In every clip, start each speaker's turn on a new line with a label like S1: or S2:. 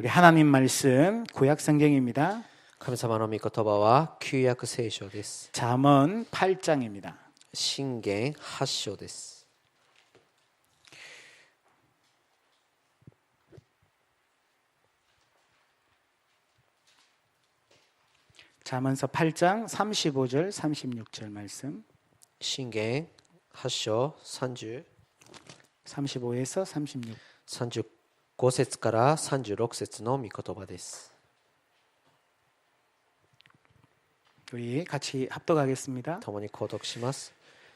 S1: 우리 하나님 말씀 구약 성경입니다.
S2: 神様の御言葉は旧約聖書です。
S1: 잠언 8장입니다.
S2: 箴言8章です。
S1: 잠언서 8장 35절 36절 말씀.
S2: 箴言8章30
S1: 35에서 36.
S2: 35節から36節の御言葉です。
S1: 우리 같이 합독하겠습니다.
S2: 共に購読します。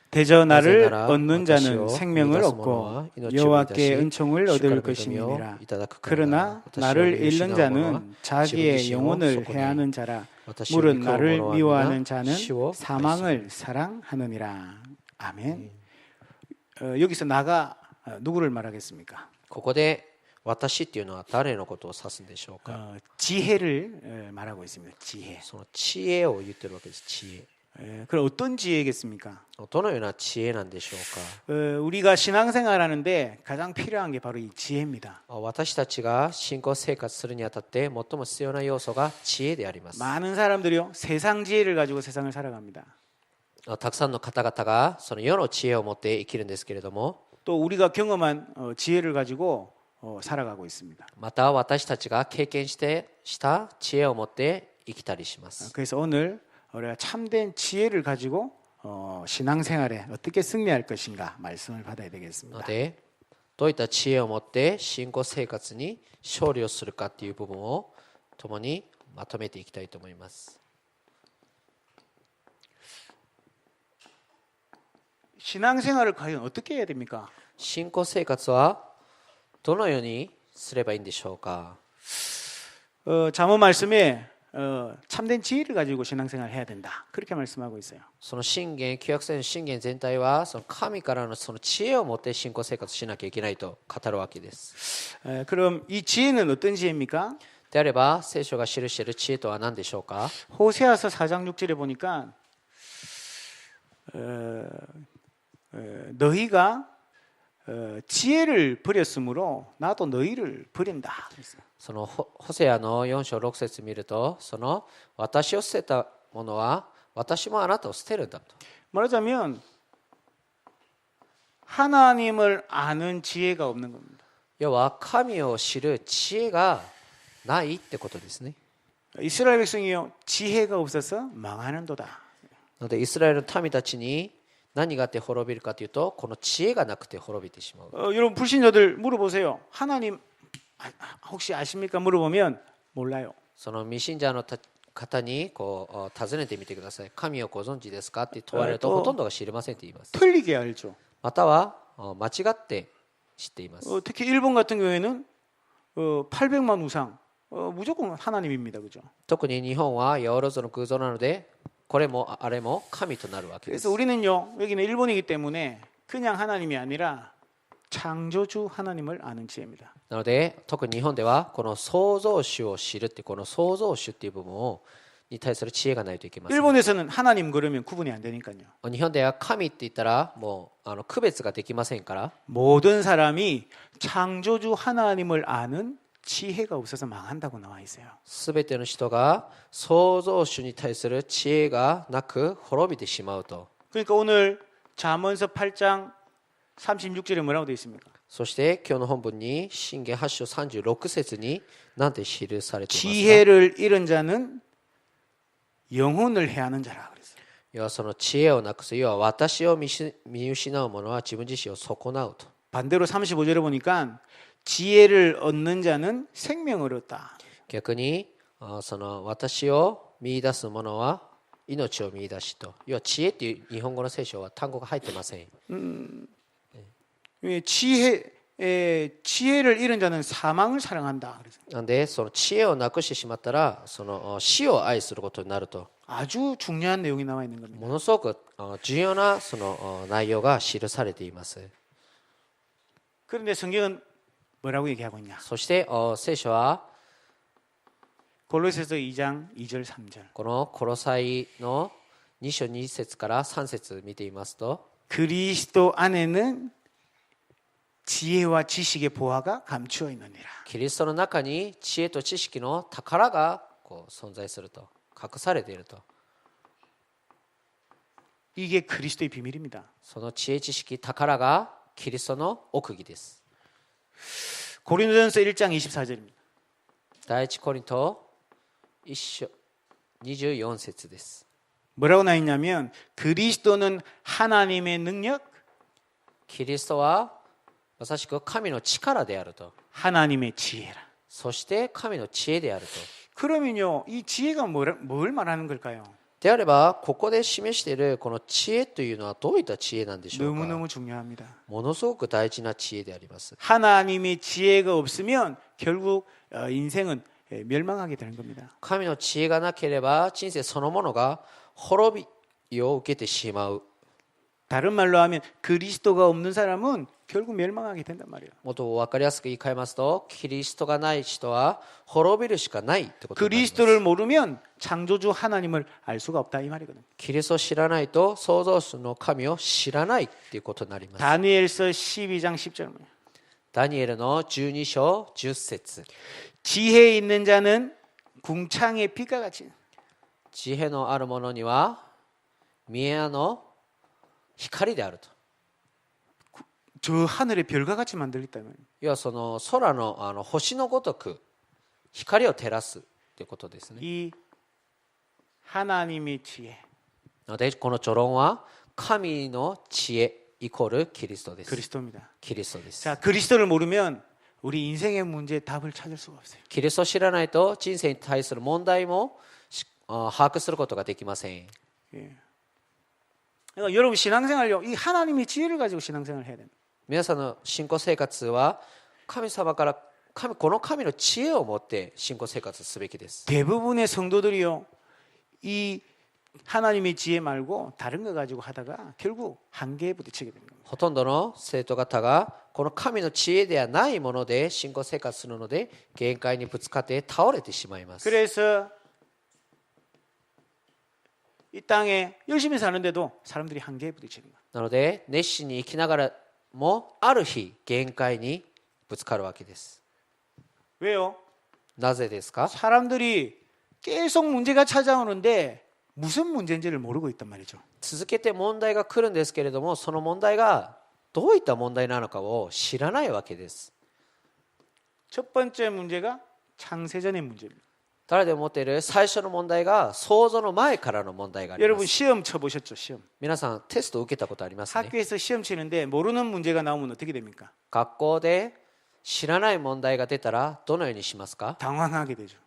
S1: 대저 나를 얻는 자는 생명을 얻고 여호와께 은총을 얻을 것임이니라. 그러나 나를 잃는 자는 자기의 영혼을 해하는 자라. 물은 나를 미워하는 자는 사망을 사랑하느니라. 아멘. 여기서 나가 누구를 말하겠습니까?
S2: ここで私っていうのは誰のことを指すんでしょうか。
S1: 지혜를 말하고 있습니다. 지혜.
S2: その知恵を言ってるわけです。知恵。
S1: 그럼 어떤 지혜겠습니까?
S2: どのような知恵なんでしょうか。
S1: 우리가 신앙생활하는데 가장 필요한 게 바로 이 지혜입니다.
S2: 私たちが信仰生活するにあたって最も必要な要素が知恵であります。
S1: 많은 사람들이요 세상 지혜를 가지고 세상을 살아갑니다.
S2: たくさんの方々がその世の知恵を持って生きるんですけれども、
S1: 또 우리가 경험한 지혜를 가지고 살아가고 있습니다.
S2: また私たちが経験した知恵を持って生きたりします。
S1: 그래서 오늘 우리가 참된 지혜를 가지고 신앙생활에 어떻게 승리할 것인가 말씀을 받아야
S2: の
S1: 되겠습니다.
S2: で、どういった知恵を持って信仰生活に勝利をするかっていう部分を共にまとめていきたいと思います。
S1: 신앙생활을 과연 어떻게 해야 됩니까?
S2: 信仰生活はどのようにすればいいんでしょうか。
S1: 잠언 말씀에 참된 지혜를 가지고 신앙생활을 해야 된다. 그렇게 말씀하고 있어요.
S2: その箴言、旧約聖書の箴言全体はその神からのその知恵を持って信仰生活しなきゃいけないと語るわけです。
S1: 그럼 이 지혜는 어떤 지혜입니까?
S2: であれば聖書が記している知恵とは何でしょうか。
S1: 호세아서 4장 6절에 보니까 너희가 지혜를 버렸으므로 나도 너희를 버린다.
S2: そのホセアの4章6節見ると、その私を捨てたものは私もあなたを捨てるんだと。
S1: 말하자면 하나님을 아는 지혜가 없는 겁니다.
S2: 要は神を知る知恵がないってことですね。
S1: 이스라엘 백성이요 지혜가 없어서 망하는도다.
S2: なのでイスラエルの民たちに何があって滅びるかというと、この知恵がなくて滅びてしまう。
S1: 여러분 불신자들 물어보세요. 하나님 혹시 아십니까? 물어보면 몰라요.
S2: その未信者の方にこう尋ねてみてください。神をご存知ですかって問われると、ほとんどが知りませんって言います。
S1: 틀리게 알죠.
S2: または間違って知っています。
S1: 특히 일본 같은 경우에는 800만 우상 무조건 하나님입니다. 그죠?
S2: 特に日本はヨーロゾの空像なので、これもあれも神となるわけです。
S1: 그래서 우리는요 여기는 일본이기 때문에 그냥 하나님이 아니라 창조주 하나님을 아는 지혜입니다.
S2: なので特に日本ではこの創造主を知るって、この創造主っていう部分に対する知恵がないといけません。
S1: 일본에서는 하나님 그러면 구분이 안 되니까요.
S2: 日本では神って言ったらもう区別ができませんから、
S1: 모든 사람이 창조주 하나님을 아는 지혜가 없어서 망한다고 나와 있어요.
S2: すべての人が創造主に対する知恵がなく滅びてしまうと。
S1: 그러니까 오늘 잠언서 8장 36절에 뭐라고 되어 있습니까?
S2: そして今日の本文に箴言8章36節に何て記されていますか。
S1: 지혜를 잃은 자는 영혼을 해하는 자라 그랬어요.
S2: 要はその知恵をなくす、要は私を見失う者は自分自身を損なうと。
S1: 반대로 35절에 보니까 지혜를 얻는 자는 생명을 얻다.
S2: 逆にその私を見出す者は命を見出しと。要は知恵っていう日本語の聖書は単語が入ってません。
S1: 지혜를 잃은 자는 사망을 사랑한다. 그래서
S2: なんでその知恵をなくしてしまったらその死を愛することになると。
S1: 아주 중요한 내용이 나와 있는 겁니다.
S2: ものすごく重要なその内容が記されています。
S1: 그런데 성경은 뭐라고 얘기하고 있냐?
S2: そして聖書は
S1: 골로새서 2장 2절 3절.
S2: このコロサイの2章2節から3節見ていますと、
S1: 그리스도 안에는 지혜와 지식의 보화가 감추어 있느니라.
S2: キリストの中に知恵と知識の宝がこう存在すると、隠されていると。
S1: 이게 그리스도의 비밀입니다.
S2: その知恵知識宝がキリストの奥義です。
S1: 고린도전서 1장 24절입니다.
S2: 第一コリント1章24節です。
S1: 뭐라고 나 있냐면 그리스도는 하나님의 능력,
S2: キリストはまさしく神の力であると。
S1: 하나님의 지혜라.
S2: そして神の知恵であると。
S1: 그러면요, 이 지혜가 뭘 말하는 걸까요?
S2: であればここで示しているこの知恵というのはどういった知恵なんでしょうか。
S1: 너무너무 중요합니다.
S2: ものすごく大事な知恵であります。
S1: 하나님의 지혜가 없으면 결국 인생은 멸망하게 되는 겁니다.
S2: 神の知恵がなければ人生そのものが滅びを受けてしまう。
S1: 다른 말로 하면 그리스도가 없는 사람은 결국 멸망하게 된단 말이에요.
S2: もっと分かりやすく言い換えますと、キリストがない人は滅びるしかないってことになります。
S1: 그리스도를 모르면 창조주 하나님을 알 수가 없다 이 말이거든요.
S2: キリストを知らないと創造主の神を知らないっていうことになります。
S1: 다니엘서 12장 10절입니다.
S2: ダニエルの12章10節。
S1: 지혜 있는 자는 궁창의 빛과 같이
S2: 知恵のある者には宮の光であると。
S1: 저 하늘의 별과 같이 만들었다면
S2: 要はその空の星のごとく光を照らすということですね。
S1: 이 하나님의 지혜
S2: なのでこの序論は神の知恵イコールキリストです。
S1: 그리스도입니다.
S2: キリストです。
S1: 자, 그리스도를 모르면 우리 인생의 문제에 답을 찾을 수가 없어요.
S2: キリストを知らないと人生に対する問題も把握することができません。
S1: 예. 그러니까 여러분 신앙생활요, 이 하나님의 지혜를 가지고 신앙생활을 해야 됩니다.
S2: 皆さんの信仰生活は神様からこの神の知恵を持って信仰生活すべきです。
S1: 대부분의 성도들이요, 이 하나님의 지혜 말고 다른 거 가지고 하다가 결국 한계에 부딪히게 됩니다.
S2: ほとんどの生徒方がこの神の知恵ではないもので信仰生活するので限界にぶつかって倒れてしまいます。
S1: 그래서 이 땅에 열심히 사는데도 사람들이 한계에 부딪히는 거예요.
S2: なので熱心に生きながらもある日限界にぶつかるわけです。
S1: 왜요?
S2: なぜですか？
S1: 사람들이 계속 문제가 찾아오는데 무슨 문제인지를 모르고 있단 말이죠.
S2: 続けて問題が来るんですけれども、その問題がどういった問題なのかを知らないわけです。
S1: 첫 번째 문제가 창세전의 문제입니다.
S2: 誰でも持っている最初の問題が創造の前からの問題がありま
S1: 여러분
S2: す。
S1: 시험 쳐보셨죠? 시험.
S2: 皆さんテストを受けたことありますね。
S1: 학교에서 시험 치는데 모르는 문제가 나오면 어떻게 됩니까?
S2: 学校で知らない問題が出たらどのようにしますか？
S1: 당황하게 되죠.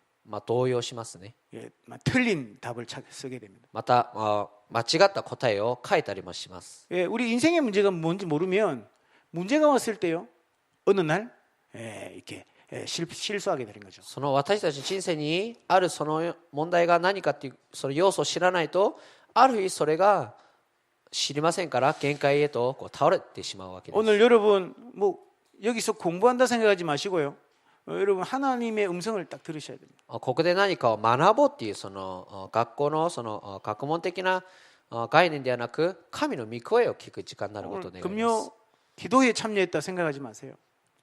S2: 動揺しますね。
S1: 예, 틀린 답을 쓰게 됩니다.
S2: また間違った答えを書いたりもします。
S1: 예, 우리 인생의 문제가 뭔지 모르면 문제가 왔을 때요, 어느 날 이렇게 실수하게 되는 거죠.
S2: その私たちの人生にあるその問題が何かっていうその要素を知らないと、ある日それが知りませんから限界へと倒れてしまうわけです。
S1: 오늘 여러분 뭐 여기서 공부한다 생각하지 마시고요. 여러분 하나님의 음성을 딱 들으셔야 됩니다.
S2: ここで何かを学ぼうっていうその学校のその学問的な概念ではなく、神の御声を聞く時間になることを願います。
S1: 금요 기도에 참여했다 생각하지 마세요.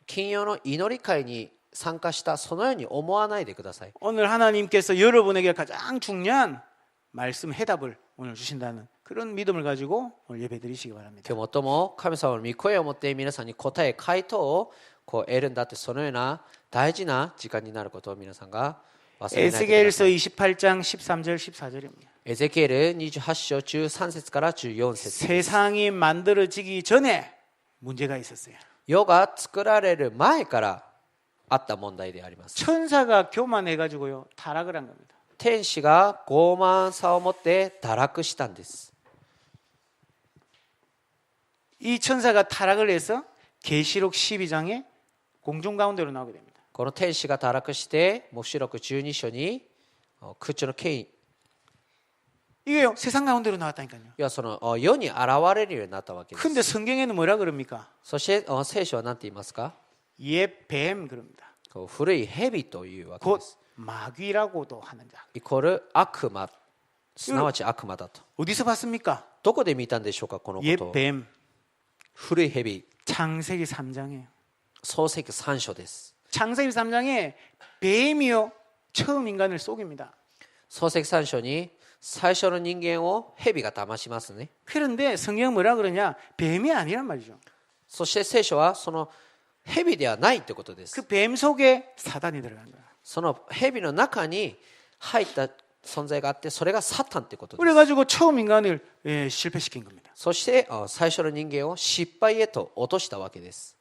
S2: 金曜の祈り会に参加したそのように思わないでください。
S1: 오늘 하나님께서 여러분에게 가장 중요한 말씀 해답을 오늘 주신다는 그런 믿음을 가지고 오늘 예배드리시기 바랍니다.
S2: 今日最も神様の御声を持って皆さんに答え回答を得るんだって、そのような大事な時間になることを皆さんが忘れないでくだ
S1: 에스겔서
S2: さい。
S1: 28장 13절 14절입니다.
S2: エゼキエル28章13節から14節。
S1: 세상이 만들어지기 전에 문제가 있었어요.
S2: 世が作られる前からあった問題であります。
S1: 천사가 교만해가지고요 타락을 한 겁니다.
S2: 天使が傲慢さを持って堕落したんです。
S1: 이 천사가 타락을 해서 계시록 12장에 공중 가운데로 나오게 됩니다.
S2: この天使が堕落して黙示録12章に空中の権威、
S1: 이게요 세상 가운데로 나왔다니까요.
S2: いやその世に現れるようになったわけです。
S1: 근데 성경에는 뭐라 그럽니까?
S2: そして聖書は何て言いますか？
S1: 옛뱀 그럽니다.
S2: 古い蛇というわけ
S1: 곧
S2: です。
S1: 마귀라고도 하는 자.
S2: イコール悪魔、すなわち悪魔だと。
S1: 어디서 봤습니까?
S2: どこで見たんでしょうか、このことを。
S1: 옛뱀.
S2: 古い蛇。
S1: 창세기 3장이에요.
S2: 創世記3章です。
S1: 창세기 3장에 뱀이요 처음 인간을 속입니다.
S2: 創世記3章に最初の人間を蛇が騙しますね。
S1: 그런데 성경 뭐라 그러냐? 뱀이 아니란 말이죠.
S2: そして聖書はその蛇ではないってことです。
S1: 그 뱀 속에 사단이 들어간 거야.
S2: その蛇の中に入った存在があって、それがサタンってことです。
S1: 그래가지고 처음 인간을 실패시킨 겁니다.
S2: そして最初の人間を失敗へと落としたわけです。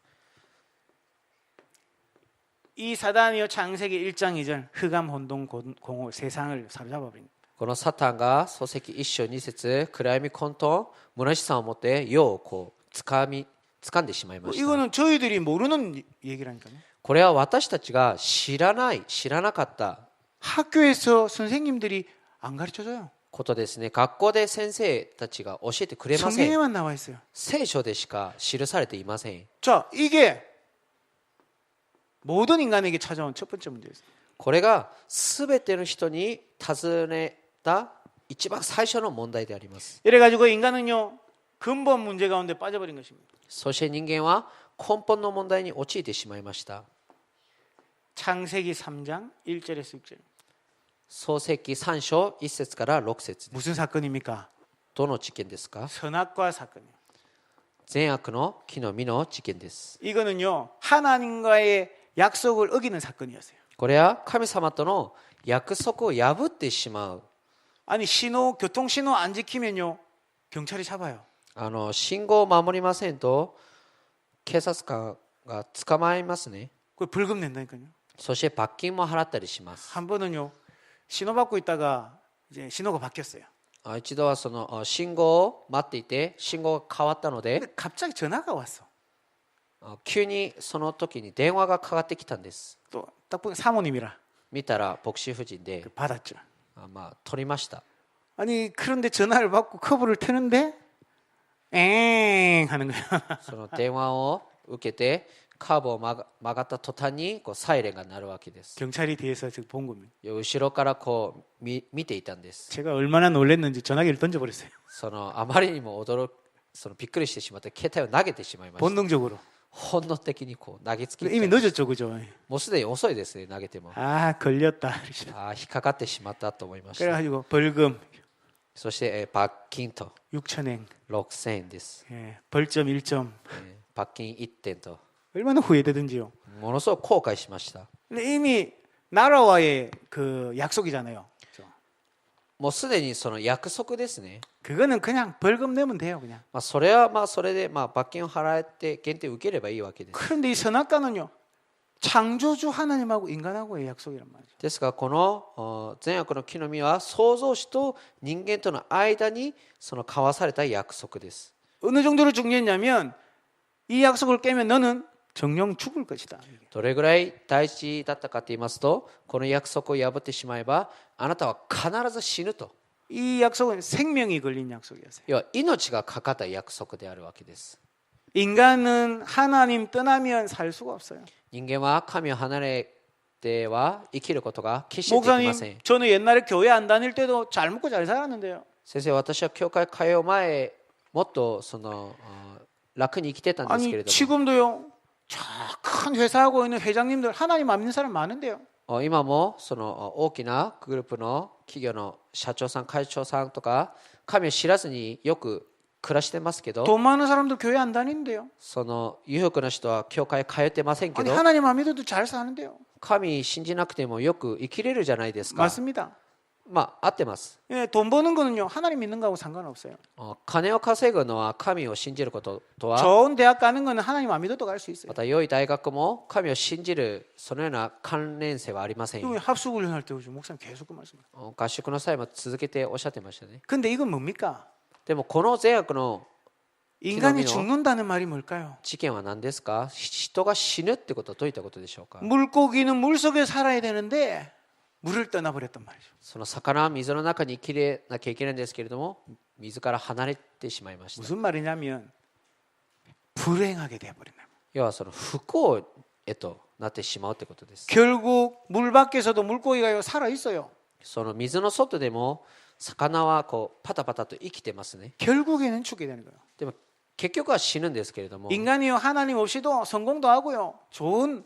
S1: 이 사단이요 창세기 1장 2절 흑암 혼돈 공허 세상을 사로잡아 버립니다.
S2: このサタンが創世記1章2節暗闇混沌虚しさを持って世をこう掴んでしまいました。
S1: 이거는 저희들이 모르는 얘기라니까요.
S2: これは私たちが知らなかった
S1: 학교에서 선생님들이 안 가르쳐줘요.
S2: ことですね。学校で先生たちが教えてくれません。
S1: 성경에만 나와 있어요.
S2: 聖書でしか記されていません。
S1: 자, 이게 모든 인간에게 찾아온 첫 번째 문제였어요.
S2: これが全ての人に尋ねた一番最初の問題であります。
S1: 이래가지고 인간은요 근본 문제 가운데 빠져버린 것입니다.
S2: そして人間は根本の問題に陥ってしまいました。
S1: 창세기 3장 1절에서 6절.
S2: 創世記3章1節から6節です。
S1: 무슨 사건입니까?
S2: どの事件ですか？
S1: 선악과 사건이에요.
S2: 善悪の木の実の事件です。
S1: 이거는요 하나님과의 약속을 어기는 사건이었어요.
S2: これは神様との約束を破ってしまう。
S1: 아니 교통 신호 안 지키면요 경찰이 잡아요.
S2: 信号を守りませんと警察官が捕まえますね。
S1: 그 벌금 낸다니까요.
S2: そして罰金も払ったりします。
S1: 한 번은요 신호 받고 있다가 이제 신호가 바뀌었어요.
S2: 一度はその信号を待っていて信号が変わったので
S1: 근데 갑자기 전화가 왔어.
S2: 急にその時に電話がかかってきたんです。
S1: 또 딱 보니 사모님이라
S2: 見たら牧師夫人で
S1: 받았죠.
S2: 取りました。
S1: 아니 그런데 전화를 받고 커브를 트는데 엥 하는 거야.
S2: その電話を受けてカーブを曲がった途端にこうサイレンが鳴るわけです。
S1: 경찰이 뒤에서 지금 본 겁니다.
S2: 後ろからこう見ていたんです。
S1: 제가 얼마나 놀랐는지 전화기를 던져버렸어요.
S2: あまりにもびっくりしてしまって携帯を投げてしまいました。
S1: 본능적으로.
S2: 本能的にこう投げつけ
S1: 근데 이미 늦었죠, 그죠?
S2: もうすでに遅いですね。投げても
S1: 아 걸렸다.
S2: 引っかかってしまったと思いました。
S1: 그래가지고 벌금
S2: そして罰金と
S1: 6,000엔,
S2: 6000円です。
S1: 벌점 1점.
S2: 罰金1点と
S1: 얼마나 후회되든지요.
S2: ものすごく後悔しました。
S1: 근데 이미 나라와의 그 약속이잖아요. 그죠?
S2: もうすでにその約束ですね。
S1: 그거는 그냥 벌금 내면 돼요, 그냥.
S2: それはそれで罰金を払って限定を受ければいいわけです。
S1: 그런데 이 선악과는요, 창조주 하나님하고 인간하고의 약속이란 말이죠.
S2: ですがこの善悪の木の実は創造主と人間との間にその交わされた約束です。
S1: 어느 정도로 중요했냐면 이 약속을 깨면 너는 정령 죽을 것이다.
S2: どれぐらい大事だったかと言いますと、この約束を破ってしまえばあなたは必ず死ぬと。
S1: 이 약속은 생명이 걸린 약속이었어요.
S2: 要は命がかかった約束であるわけです。
S1: 인간은 하나님 떠나면 살 수가 없어요.
S2: 人間は神を離れては生きることが決してできません。
S1: 목사님, 저는 옛날에 교회 안 다닐 때도 잘 먹고 잘 살았는데요.
S2: 先生、私は教会通う前もっと楽に生きてたんですけ
S1: 아니
S2: れども、
S1: 지금도요. 저 큰 회사하고 있는 회장님들 하나님 안 믿는 사람 많은데요.
S2: 今もその大きなグループの企業の社長さん、会長さんとか神を知らずによく暮らしてますけど、
S1: 돈 많은 사람들 교회 안 다니는데요.
S2: その裕福な人は教会通ってませんけ
S1: 아니
S2: ど、
S1: 하나님 안 믿어도 잘 사는데요.
S2: 神信じなくてもよく生きれるじゃないですか。
S1: 맞습니다.
S2: 合ってます。
S1: 예, 돈 버는 거는요 하나님 믿는 거하고 상관없어요.
S2: 金を稼ぐのは神を信じることとは、
S1: 좋은 대학 가는 거는 하나님 안 믿어도 갈 수 있어요.
S2: また良い大学も神を信じるそのような関連性はありません。
S1: 이거 합숙훈련 할 때 오죠. 목사님 계속 그 말씀.
S2: 合宿の際も続けておっしゃってましたね。
S1: 근데 이건 뭡니까?
S2: でもこの善悪の
S1: 인간이 죽는다는 말이 뭘까요?
S2: 事件は何ですか？人が死ぬってことはどういったことでしょうか？
S1: 물고기는 물 속에 살아야 되는데 물을 떠나버렸단 말이죠.
S2: その魚は水の中に生きなきゃいけないんですけれども、水から離れてしまいました。
S1: 무슨 말이냐면 불행하게 되어버린다.
S2: 要はその不幸へとなってしまうってことです。
S1: 결국 물 밖에서도 물고기가 살아 있어요.
S2: その水の外でも魚はこうパタパタと生きてますね。
S1: 결국에는 죽게 되는 거예요.
S2: でも結局は死ぬんですけれども
S1: 인간이요 하나님 없이도 성공도 하고요. 좋은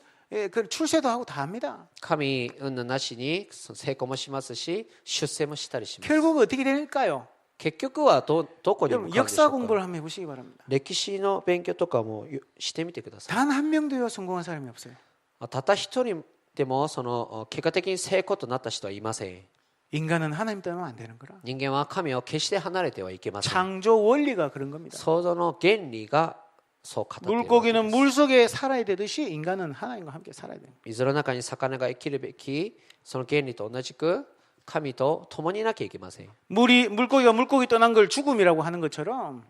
S1: 그 출세도 하고 다 합니다.
S2: 神云々なしに成功もしますし出世もしたりします
S1: 결국 어떻게 될까요?
S2: 結局はどこに向
S1: 여러분
S2: かうんでしょ
S1: 역사
S2: うか
S1: 공부를 한번 해보시기 바랍니다.
S2: 歴史の勉強とかもしてみてください
S1: 단 한 명도요 성공한 사람이 없어요.
S2: たった一人でもその結果的に成功となった人はいません
S1: 인간은 하나님 떠나면 안 되는 거라.
S2: 人間は神を決して離れてはいけません
S1: 창조 원리가 그런 겁니다.
S2: 創造の原理がそう語っているわけ
S1: 물고기는
S2: です
S1: 물 속에 살아야 되듯이 인간은 하나님과 함께 살아야 돼요.
S2: 水の中に魚が生きるべきその原理と同じく神と共にいなきゃいけません
S1: 물고기가 물고기 떠난 걸 죽음이라고 하는 것처럼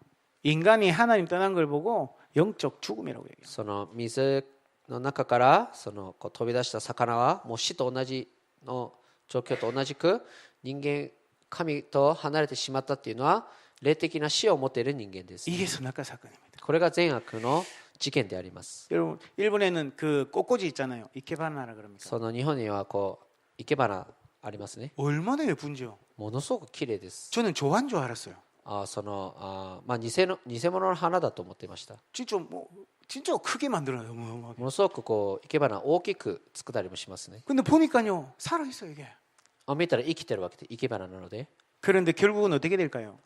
S1: 인간이 하나님 떠난 걸 보고 영적 죽음이라고 얘기해요.
S2: その水の中からそのこう飛び出した魚はもう死と同じの状況と同じく人間神と離れてしまったっていうのは霊的な死を持っている人間です
S1: 이게 선악과 사건입니다.
S2: これが善悪の事件であります
S1: 여러분 일본에는 그 꽃꽂이 있잖아요. 이케바나라 그럽니까?
S2: その日本にはこう生け花ありますね
S1: 얼마나 예쁜지요.
S2: ものすごく綺麗です
S1: 저는 조한 줄 알았어요.
S2: まあ偽物の花だと思っていました
S1: 진짜 크게 만들어요. 어마어마하게.
S2: ものすごくこう生け花大きく作ったりもしますね
S1: 근데 보니까요 살아 있어요 이게.
S2: 見たら生きてるわけで生け花なので
S1: 그런데 결국은 어떻게 될까요?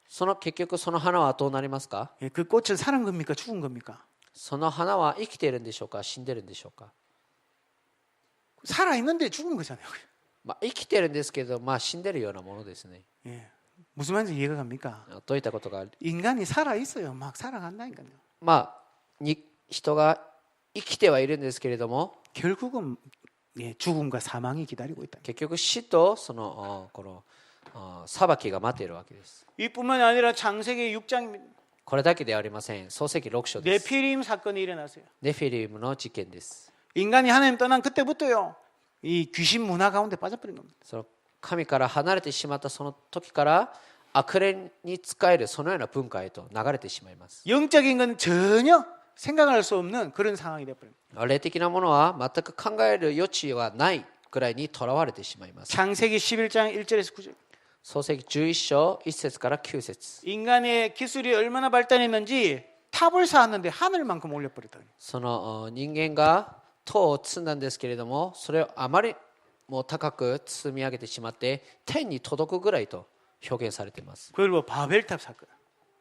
S2: その結局その花はどうなりますか
S1: 예, 그 꽃은 살은 겁니까 죽은 겁니까?
S2: その花は生きているんでしょうか死んでるんでしょうか
S1: 살아 있는데 죽은 거잖아요.
S2: まあ生きてるんですけどまあ死んでるようなものですね
S1: 예. 무슨 말인지 이해가 갑니까?
S2: どういったことが
S1: 인간이 살아 있어요. 막 살아간다니까요.
S2: まあ人が生きてはいるんですけれども
S1: 결국은 예, 죽음과 사망이 기다리고 있다.
S2: 結局死とそのこの裁きが待っているわけです
S1: 이뿐만이 아니라 창세기 6장입니다.
S2: これだけではありません創世記6章です
S1: 네피림 사건이 일어났어요.
S2: ネフィリムの事件です
S1: 인간이 하나님 떠난 그때부터요. 이 귀신 문화 가운데 빠져버린 겁니다.
S2: その神から離れてしまったその時から悪霊に仕えるそのような文化へと流れてしまいます
S1: 영적인 건 전혀 생각할 수 없는 그런 상황이 되어버립니다.
S2: 霊的なものは全く考える余地はないくらいにとらわれてしまいます
S1: 창세기 11장 1절에서 9절.
S2: 創世記11章1節から9節
S1: 인간의 기술이 얼마나 발달했는지 탑을 쌓았는데 하늘만큼 올려버렸다.
S2: その人間が塔を積んだんですけれどもそれをあまりもう高く積み上げてしまって天に届くぐらいと表現されています
S1: 그걸 뭐 바벨탑 사건.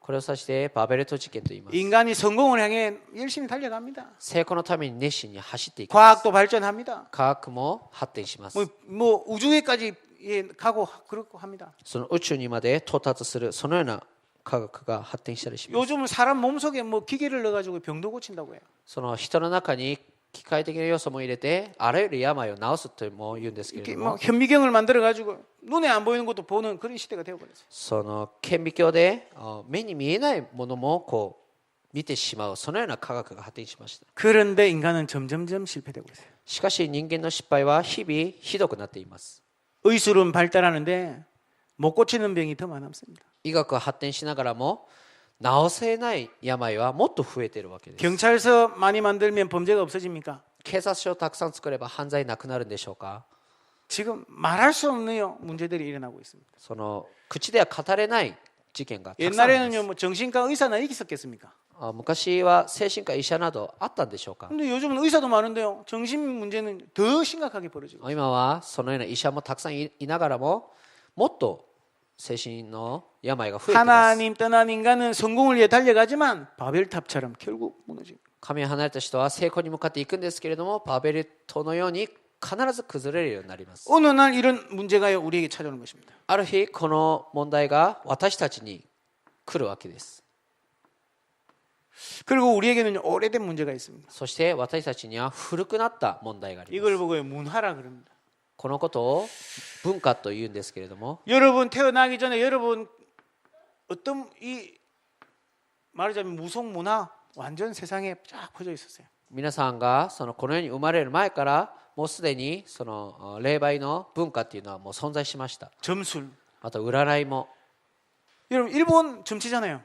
S2: これを指してバベルト事件と言います
S1: 인간이 성공을 향해 열심히 달려갑니다.
S2: 成功のために熱心に走っていきます
S1: 과학도 발전합니다.
S2: 科学も発展します
S1: 뭐 우주에까지 가고 그렇고 합니다.
S2: その宇宙にまで到達するそのような科学が発展したりします
S1: 요즘은 사람 몸속에 뭐 기계를 넣어가지고 병도 고친다고 해요.
S2: その人の中に機械的な要素も入れてあらゆる病を治すとも言うんですけれ
S1: 이렇게
S2: ども
S1: 막 현미경을 만들어가지고 눈에 안 보이는 것도 보는 그런 시대가 되어버렸어요.
S2: その顕微鏡で目に見えないものもこう見てしまうそのような科学が発展しました
S1: 그런데 인간은 점점점 실패되고 있어요.
S2: しかし人間の失敗は日々ひどくなっています
S1: 의술은 발달하는데 못 고치는 병이 더 많습니다.
S2: 医学は発展しながらも治せない病はもっと増えているわけです
S1: 경찰서 많이 만들면 범죄가 없어집니까?
S2: 警察署をたくさん作れば犯罪なくなるんでしょうか
S1: 지금 말할 수 없는 문제들이 일어나고 있습니다.
S2: その口では語れない事件がたくさんあります
S1: 옛날에는요 뭐 정신과 의사나 있었겠습니까?
S2: 昔は精神科医者などあったんでしょうか
S1: 근데 요즘은 의사도 많은데요. 정신 문제는 더 심각하게 벌어지고 있어요.
S2: 今はそのような医者もたくさんいながらももっと精神の病が増えています
S1: 하나님 떠난 인간은 성공을 위해 달려가지만 바벨탑처럼 결국 무너지고
S2: 神を離れた人は成功に向かっていくんですけれどもバベルトのように必ず崩れるようになります
S1: 어느 날 이런 문제가 우리에게 찾아오는 것입니다.
S2: ある日この問題が私たちに来るわけです
S1: 그리고 우리에게는 오래된 문제가 있습니다.
S2: そして私たちには古くなった問題がありま
S1: 이걸
S2: す
S1: 보고 문화라 그럽니다.
S2: このことを文化というんですけれども
S1: 여러분 태어나기 전에 여러분 어떤 이 말하자면 무속 문화 완전 세상에 쫙 퍼져 있었어요.
S2: 皆さんがそのこの世に生まれる前からもうすでにその霊媒の文化っていうのはもう存在しました
S1: 점술.
S2: あと占いも
S1: 여러분 일본 점치잖아요.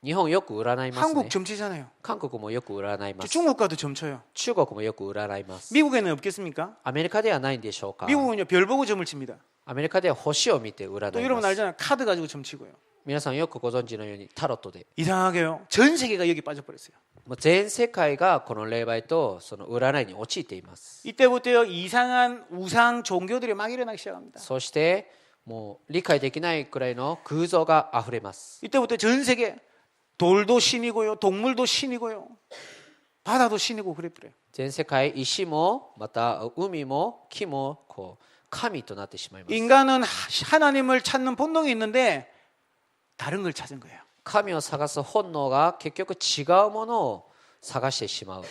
S2: 日本よく占います
S1: 한국
S2: ね
S1: 점치잖아요.
S2: 韓国もよく占います
S1: 중국 가도 점쳐요.
S2: 中国もよく占います
S1: 미국에는 없겠습니까?
S2: アメリカではないんでしょうか
S1: 미국은요 별 보고 점을 칩니다.
S2: アメリカでは星を見て
S1: 또
S2: 占い
S1: 여러분
S2: ます
S1: 알잖아요. 카드 가지고 점치고요.
S2: 皆さんよくご存知のようにタロットで
S1: 이상하게요. 전 세계가 여기 빠져버렸어요.
S2: もう全世界がこの霊媒とその占いに陥っています。
S1: 이때부터요 이상한 우상 종교들이 막 일어나기 시작합니다.
S2: そしてもう理解できないくらいの偶像があふれます。
S1: 이때부터 전 세계 돌도 신이고요, 동물도 신이고요, 바다도 신이고 그랬더래요.
S2: 全世界石もまた海も木もこう神となってしまいます。
S1: 인간은 하나님을 찾는 본능이 있는데 다른 걸 찾은 거예요.
S2: 神を探す本能が結局違うものを探してしまう。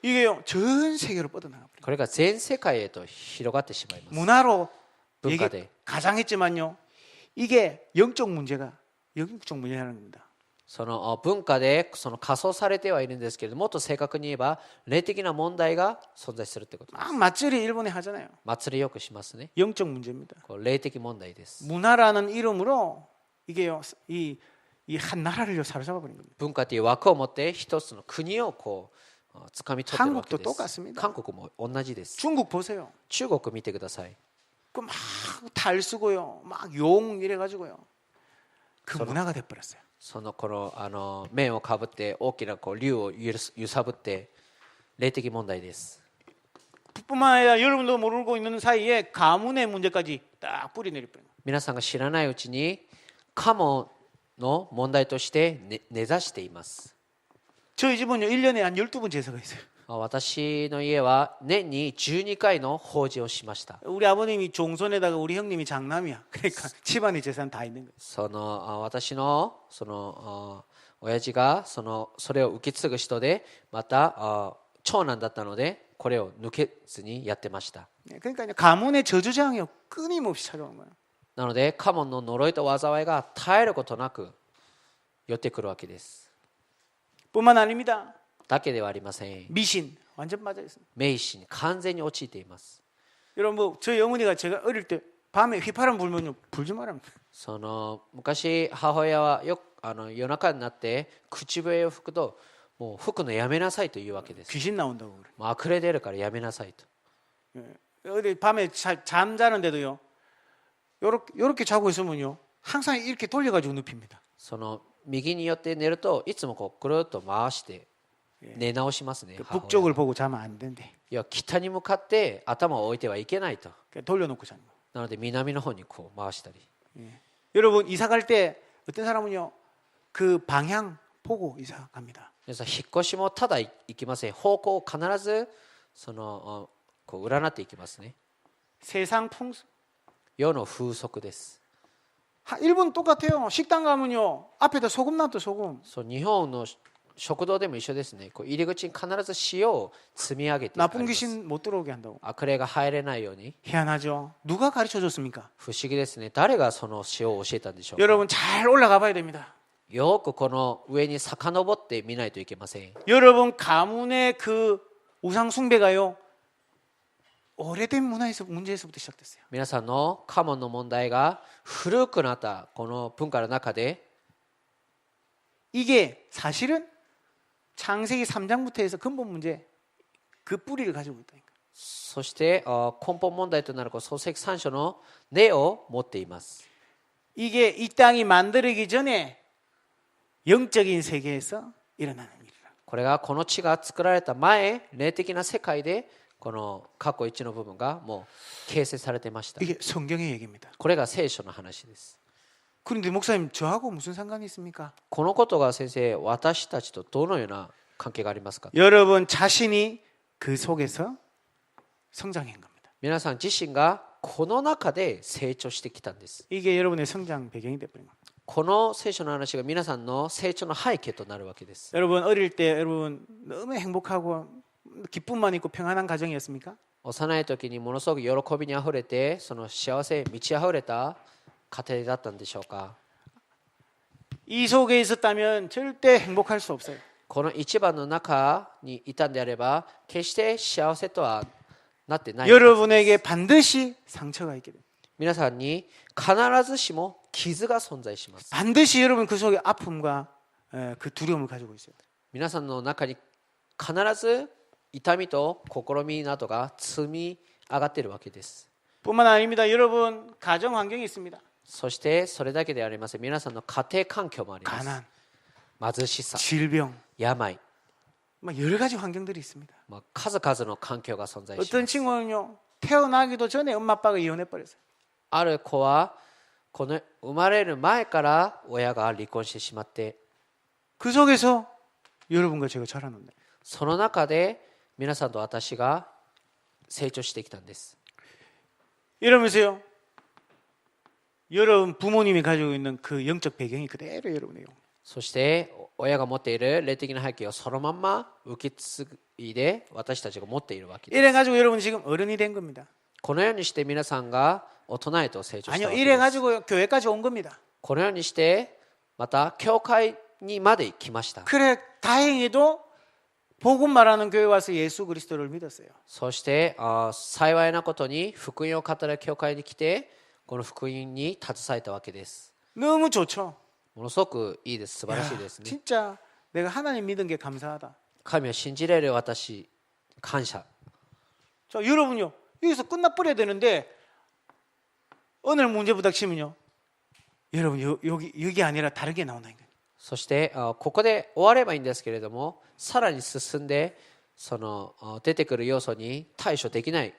S1: 이게요 전 세계로 뻗어나가 버려요.
S2: これが全世界へと広がってしまいます。
S1: 문화로
S2: 문화대.
S1: 얘기 가장 했지만요. 이게 영적 문제가 영적 문제라는 겁니다.
S2: その文化でその仮想されてはいるんですけれども、もっと正確に言えば霊的な問題が存在するってことです。
S1: 막 맞절이 일본에 하잖아요.
S2: 祭りよくしますね。
S1: 영적 문제입니다.
S2: こう霊的問題です。
S1: 문화라는 이름으로 이게요 이 한 나라를요 사로잡아 버린 겁니다.
S2: 文化という枠を持って一つの国をこう掴み取っているわけで
S1: 한국도
S2: す。
S1: 똑같습니다.
S2: 韓国も同じです。
S1: 중국 보세요.
S2: 中国見てください。
S1: 그 막 달 쓰고요, 막 용 이래 가지고요. 그 문화가 돼 버렸어요.
S2: そのこの面をかぶって大きなこう竜を揺さぶって霊的問題です。
S1: 뿐만 아니라 여러분도 모르고 있는 사이에 가문의 문제까지 딱 뿌리 내릴 뻔해요.
S2: 皆さんが知らないうちにカモの問題として根ざしています。
S1: 저희 집은요 1년에 한 12번 제사가 있어요.
S2: 私の家は年に12回の法事をしました。
S1: 우리 아버님이 종손에다가 우리 형님이 장남이야. 그러니까 집안의 재산 다 있는 거예요.
S2: その私のその親父がそれを受け継ぐ人で、また長男だったのでこれを抜けずにやってました。
S1: 그러니까 가문의 저주장이요 끊임없이 찾아오는 거예요.
S2: なのでカモンの呪いと災いが絶えることなく寄ってくるわけです。
S1: 뿐만 아닙니다.
S2: だけではありません。
S1: 미신 완전 빠져 있습니다.
S2: 迷信に完全に陥っています。
S1: 여러분 뭐 저희 어머니가 제가 어릴 때 밤에 휘파람 불면요 불지 말랍니다.
S2: その昔母親はよく夜中になって口笛を吹くともう吹くのやめなさいというわけです。
S1: 귀신 나온다고 그래.
S2: もう悪霊出るからやめなさいと。
S1: 어디 밤에 잠자는데도요. 요렇게 자고 있으면요 항상 이렇게 돌려가지고 눕힙니다.
S2: その右によって寝るといつもこうくるっと回して寝直しますね。
S1: 북쪽을 보고 자면 안 된대.
S2: いや北に向かって頭を置いてはいけないと。
S1: 돌려놓고 자는 거.
S2: なので南の方にこう回したり。
S1: 여러분 이사 갈 때 어떤 사람은요 그 방향 보고 이사 갑니다.
S2: 皆さん引っ越しもただ行きません。方向を必ずそのこう占っていきますね。
S1: 세상 풍습.
S2: 世の風俗です。
S1: 일본 똑같아요. 식당 가면요 앞에다 소금 놔둬 소금.
S2: そう日本の食堂でも一緒ですね。こう入り口に必ず塩を積み上げて
S1: 나쁜 귀신 못 들어오게 한다고.
S2: 悪霊が入れないように。
S1: 희한하죠. 누가 가르쳐 줬습니까?
S2: 不思議ですね。誰がその塩を教えたんでしょうか。
S1: 여러분 잘 올라가 봐야 됩니다.
S2: よくこの上に遡って見ないといけません。
S1: 여러분 가문의 그 우상 숭배가요 오래된 문제에서부터 시작됐어요.
S2: 皆さんの家紋の問題が古くなったこの文化の中で
S1: 이게 사실은 창세기 3장부터 해서 근본 문제 그 뿌리를 가지고 있다니까.
S2: そして根本問題となる創世記3章の根を持っています。
S1: 이게 이 땅이 만들어지기 전에 영적인 세계에서 일어나는 일이라.
S2: これがこの地が作られた前、霊的な世界でこの過去一の部分がもう形成されてました。
S1: 이게 성경의 얘기입니다.
S2: これが聖書の話です。
S1: 그런데 목사님 저하고 무슨 상관이 있습니까?
S2: このことが先生、私たちとどのような関係がありますか？
S1: 여러분 자신이 그 속에서 성장한 겁니다.
S2: 皆さん自身がこの中で成長してきたんです。
S1: 이게 여러분의 성장 배경이 되버린 겁니다.
S2: この聖書の話が皆さんの成長の背景となるわけです。
S1: 여러분 어릴 때 여러분 너무 행복하고 기쁨만 있고 평안한 가정이었습니까?
S2: 幼い時にものすごく喜びにあふれて、その幸せ満ちあふれた家庭だったんでしょうか？
S1: 이 속에 있었다면 절대 행복할 수 없어요.
S2: この一番の中にいたんであれば決して幸せとはなってない。
S1: 여러분에게 반드시 상처가 있게 됩니다.
S2: 皆さんに必ずしも傷が存在します。
S1: 반드시 여러분 그 속에 아픔과 그 두려움을 가지고 있어요.
S2: 皆さんの中に必ず痛みと試みなどが積み上がっているわけです。
S1: 뿐만 아닙니다. 여러분 가정 환경이 있습니다.
S2: そしてそれだけではありません。皆さんの家庭環境もあります。
S1: 가난,
S2: 貧しさ、
S1: 질병,
S2: 病、
S1: 막 여러 가지 환경들이 있습니다.
S2: 数々の環境が存在し
S1: 어떤
S2: ます。
S1: 친구는요, 태어나기도 전에 엄마 아빠가 이혼해 버렸어요.
S2: ある子はこの生まれる前から親が離婚してしまって、
S1: 그 속에서 여러분과 제가 자라는데,
S2: その中で皆さんと私が成長してきたんです。
S1: 이러면서요, 여러분 부모님이 가지고 있는 그 영적 배경이 그대로 여러분에요.
S2: そして親が持っている霊的な背景をそのまんま受け継いで私たちが持っているわけです。
S1: 이래 가지고 여러분 지금 어른이 된 겁니다.
S2: このようにして皆さんが大人へと成長した
S1: 아니요,
S2: わけ
S1: 이래
S2: です。
S1: 가지고 교회까지 온 겁니다.
S2: このようにしてまた教会にまで来ました。
S1: 그래, 다행히도 복음 말하는 교회 와서 예수 그리스도를 믿었어요.
S2: そして幸いなことに福音を語る教会に来てこの福音に携えたわけです。
S1: 너무 좋죠.
S2: ものすごくいいです。素晴らしい
S1: 야,
S2: ですね。
S1: 진짜 내가 하나님 믿은 게 감사하다.
S2: 神を信じれる私感謝。
S1: 자, 여러분요, 여기서 끝나버려야 되는데 오늘 문제 부닥치면요, 여러분 여기 아니라 다르게 나온다는 거예요.
S2: そしてここで終わればいいんですけれども、さらに進んでその出てくる要素に対処できない。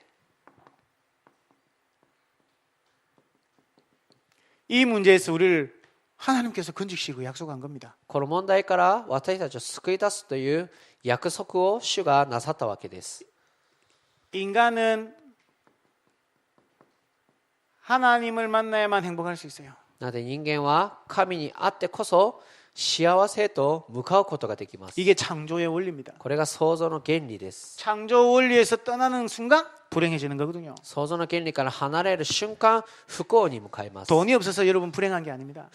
S1: 이 문제에서 우리를 하나님께서 건지시고 약속한 겁니다.
S2: この問題から私たちを救い出すという約束を主がなさったわけです。
S1: 인간은 하나님을 만나야만 행복할 수 있어요.
S2: なので人間は神にあってこそ幸せへと向かうことができます。
S1: 이게 창조의 원리입니다.
S2: これが創造の原理です。
S1: 창조 원리에서 떠나는 순간 불행해지는 거거든요.
S2: 創造の原理から離れる瞬間、不幸に向かいます。
S1: 돈이 없어서 여러분 불행한 게 아닙니다.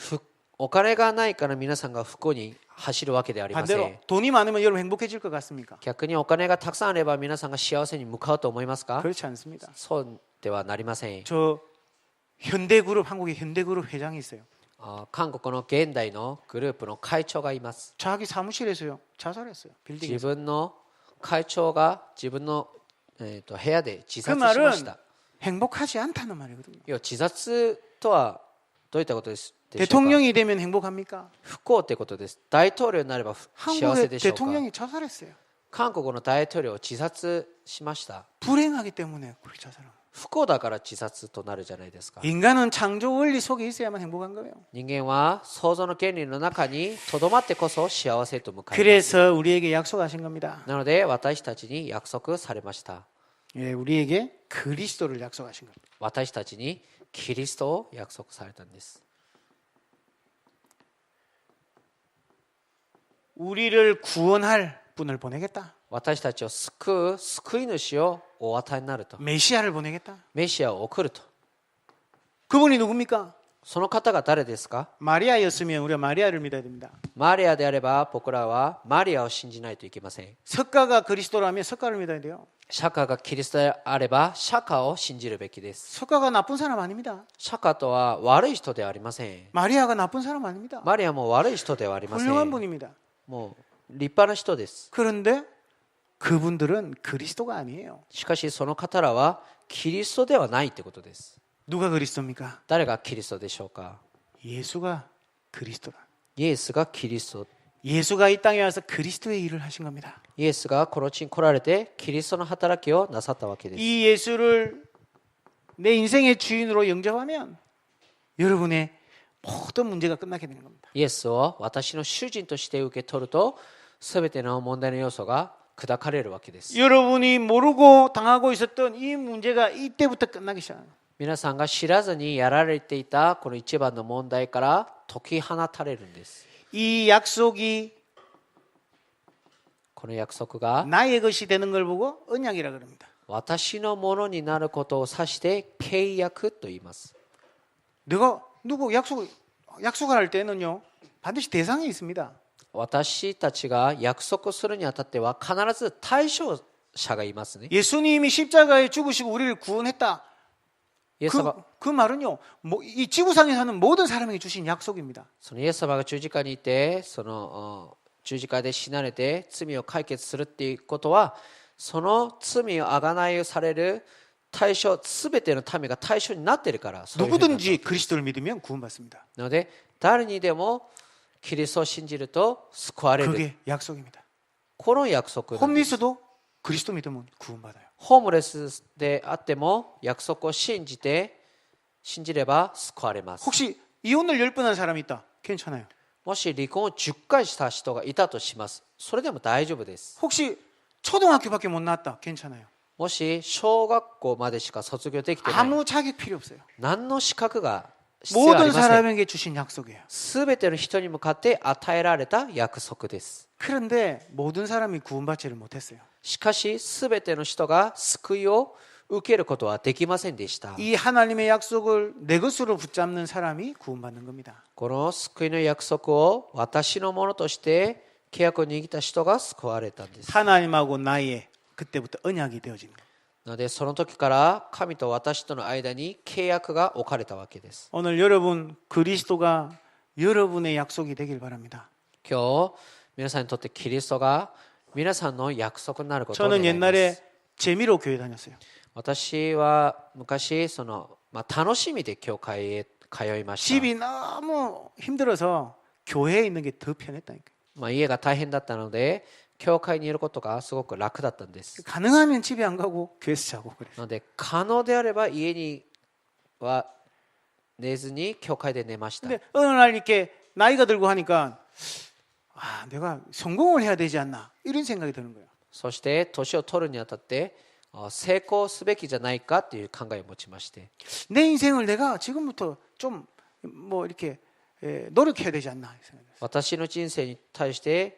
S2: お金がないから皆さんが不幸に走るわけではありません。
S1: 반대로 돈이 많으면 여러분 행복해질 것 같습니까?
S2: 逆にお金がたくさんあれば皆さんが幸せに向かうと思いますか？
S1: 그렇지 않습니다.
S2: そうではなりません。
S1: 저 현대그룹, 한국에 현대그룹 회장이 있어요.
S2: 韓国の現代のグループの会長がいます。
S1: 자기 사무실에서요 자살했어요.
S2: 自
S1: 빌딩에서.
S2: 分の会長が自分の、部屋で自
S1: 그
S2: 殺しまし
S1: 말은
S2: た。
S1: 행복하지 않다는 말이거든요.
S2: いや自殺とはどういったことですでしょうか？
S1: 대통령이 되면 행복합니까?
S2: 不幸ってことです。大統領になれば幸せ
S1: 한국의
S2: でしょうか？
S1: 대통령이 자살했어요.
S2: 韓国の大統領を自殺しました。
S1: 불행하기 때문에 그렇게 자살합니다.
S2: 不幸だから自殺となるじゃないですか。
S1: 인간은 창조 원리 속에 있어야만 행복한 거예요.
S2: 人間は創造の原理の中にとどまってこそ幸せと向かいます。
S1: 그래서 우리에게 약속하신 겁니다.
S2: なので私たちに約束されました。
S1: 예, 우리에게 그리스도를 약속하신 겁니다.
S2: 私たちにキリストを約束されたんです。
S1: 우리를 구원할 분을 보내겠다.
S2: 私たちを救う救い主をお与えになると。
S1: 메시아를 보내겠다.
S2: メシアを送ると。
S1: 그분이 누굽니까?
S2: その方が誰ですか？
S1: 마리아였으면 우리가 마리아를 믿어야 됩니다.
S2: マリアであれば僕らはマリアを信じないといけません。
S1: 석가가 그리스도라면 석가를 믿어야 돼요.
S2: 釈迦がキリストであれば釈迦を信じるべきです。
S1: 석가가 나쁜 사람 아닙니다.
S2: 釈迦とは悪い人ではありません。
S1: 마리아가 나쁜 사람 아닙니다.
S2: マリアも悪い人ではありませ
S1: 훌륭한
S2: ん。
S1: 분입니다.
S2: もう立派な人です。
S1: 그런데 그분들은 그리스도가 아니에요.
S2: しかしその方らはキリストではないってことです。
S1: 누가 그리스도입니까?
S2: 誰がキリストでしょうか？
S1: 예수가 그리스도다.
S2: イエスがキリスト。
S1: 예수가 이 땅에 와서 그리스도의 일을 하신 겁니다.
S2: イエスがこの地に来られてキリストの働きをなさったわけです。
S1: 이 예수를 내 인생의 주인으로 영접하면 여러분의 모든 문제가 끝나게 되는 겁니다.
S2: イエスを私の主人として受け取ると全ての問題の要素が砕かれるわけです。
S1: 여러분이 모르고 당하고 있었던 이 문제가 이때부터 끝나기 시작합니다.
S2: 皆さんが知らずにやられていたこの一番の問題から解き放たれるんです。
S1: 이 약속이
S2: この約束が
S1: 나의 것이 되는 걸 보고 언약이라 그럽니다.
S2: 私のものになることを指して契約と言います。
S1: 내가 누구 약속을 할 때는요 반드시 대상이 있습니다.
S2: 私たちが約束するにあたっては必ず対象者がいますね。
S1: 예수님이 십자가에 죽으시고 우리를 구원했다.
S2: イエス様
S1: 그 말은요 이 지구상에 사는 모든 사람에게 주신 약속입니다.
S2: そのイエス様が十字架にいてその十字架で死なれて罪を解決するっていうことはその罪をあがないをされる対象、すべての民が対象になっているから、そういうふうになった
S1: 누구든지 그리스도를 믿으면 구원받습니다.
S2: なので、誰にでもキリストを信じると救われる。
S1: 그게 약속입니다.
S2: この約束なんです。
S1: 홈리스도 그리스도 믿으면 구원받아요.
S2: ホームレスであっても約束を信じれば救われます。
S1: 혹시 이혼을 10번 한 사람이 있다. 괜찮아요.
S2: もし離婚を10回した人がいたとします。それでも大丈夫です。
S1: 혹시 초등학교밖에 못 나왔다. 괜찮아요.
S2: もし小学校までしか卒業できてない、
S1: 아무 자격 필요 없어요.
S2: 何の資格が必要あり
S1: 모든
S2: ません。
S1: 사람에게 주신 약속이에요.
S2: すべての人に向かって与えられた約束です。
S1: 그런데 모든 사람이 구원받지를 못했어요.
S2: しかし、すべての人が救いを受けることはできませんでした。
S1: 이 하나님의 약속을 내 것으로 붙잡는 사람이 구원받는 겁니다.
S2: この救いの約束を私のものとして契約を握った人が救われたんです。
S1: 하나님하고 나의 그때부터 언약이 되어지는 거예요.
S2: なので、その時から神と私との間に契約が置かれたわけです。
S1: 오늘 여러분 그리스도가 여러분의 약속이 되길 바랍니다.
S2: 今日、皆さんにとってキリストが皆さんの約束になることを願
S1: 저는
S2: います。
S1: 옛날에 재미로 교회 다녔어요.
S2: 私は昔楽しみで教会へ通いました。
S1: 집이 너무 힘들어서 교회에 있는 게 더 편했다니까요.
S2: 家が大変だったので教会にいることがすごく楽だったんです。
S1: 가능하면 집에 안 가고 교회에서 자고 그래요.
S2: なので可能であれば家には寝ずに教会で寝ました。
S1: 근데 어느 날 이렇게 나이가 들고 하니까 내가 성공을 해야 되지 않나 이런 생각이 드는 거예요.
S2: そして年を取るにあたって成功すべきじゃないかという考えを持ちまして、
S1: 내 인생을 내가 지금부터 좀 뭐 이렇게 노력해야 되지 않나 생각했어요.
S2: 私の人生に対して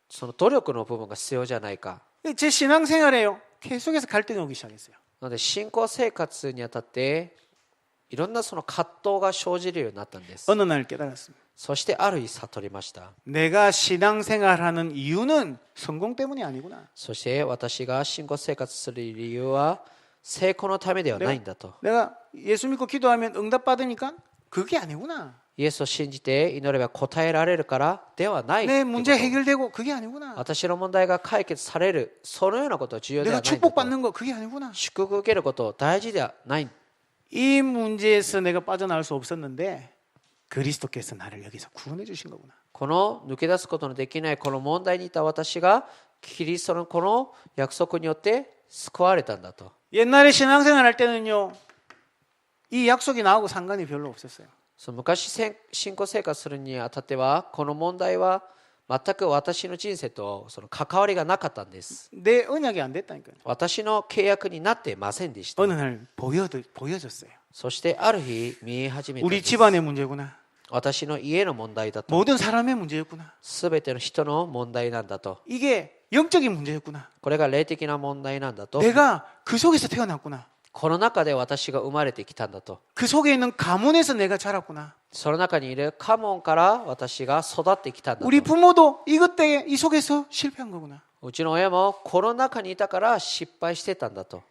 S2: その努力の部分が必要じゃないか。
S1: 제 신앙생활에요. 계속해서 갈등이 오기 시작했어요.
S2: なので信仰生活にあたっていろんなその葛藤が生じるようになったんです。
S1: 어느 날 깨달았습니다.
S2: そしてある日悟りました。
S1: 내가 신앙생활하는 이유는 성공 때문이 아니구나.
S2: そして私が信仰生活する理由は成功のためではないんだと。
S1: 내가 예수 믿고 기도하면 응답 받으니까 그게 아니구나.
S2: イエスを信じて祈れば答えられるからではない。
S1: 내 문제 해결되고 그게 아니구나.
S2: 私の問題が解決される、そのようなことは重要では
S1: 내가
S2: ないんだと。
S1: 축복받는 거 그게 아니구나.
S2: 祝福を受けること大事ではない。
S1: 이 문제에서 내가 빠져나올 수 없었는데 그리스도께서 나를 여기서 구원해 주신 거구나.
S2: この抜け出すことのできないこの問題にいた私がキリストのこの約束によって救われたんだと。
S1: 옛날에 신앙생활 할 때는요. 이 약속이 나하고 상관이 별로 없었어요.
S2: 昔信仰生活するにあたってはこの問題は全く私の人生とその関わりがなかったんです。
S1: 내 언약이 안 됐다니까요.
S2: 私の契約になってませんでした。
S1: 어느 날 보여졌어요.
S2: そしてある日見え始めたん
S1: 우리
S2: です。
S1: 집안의 문제구나.
S2: 私の家の問題だと。
S1: 모든 사람의 문제였구나.
S2: すべての人の問題なんだと。
S1: 이게 영적인 문제였구나.
S2: これが霊的な問題なんだと。
S1: 내가 그 속에서 태어났구나.
S2: この中で私が生まれてきたんだと。
S1: 그 속에 있는 가문에서 내가 자랐구나.
S2: その中にいるカモンから私が育ってきたんだ
S1: 우리
S2: と。
S1: 부모도 이것 때문에 이 속에서 실패한 거구나.
S2: うちの親もこの中にいたから失敗してたんだと。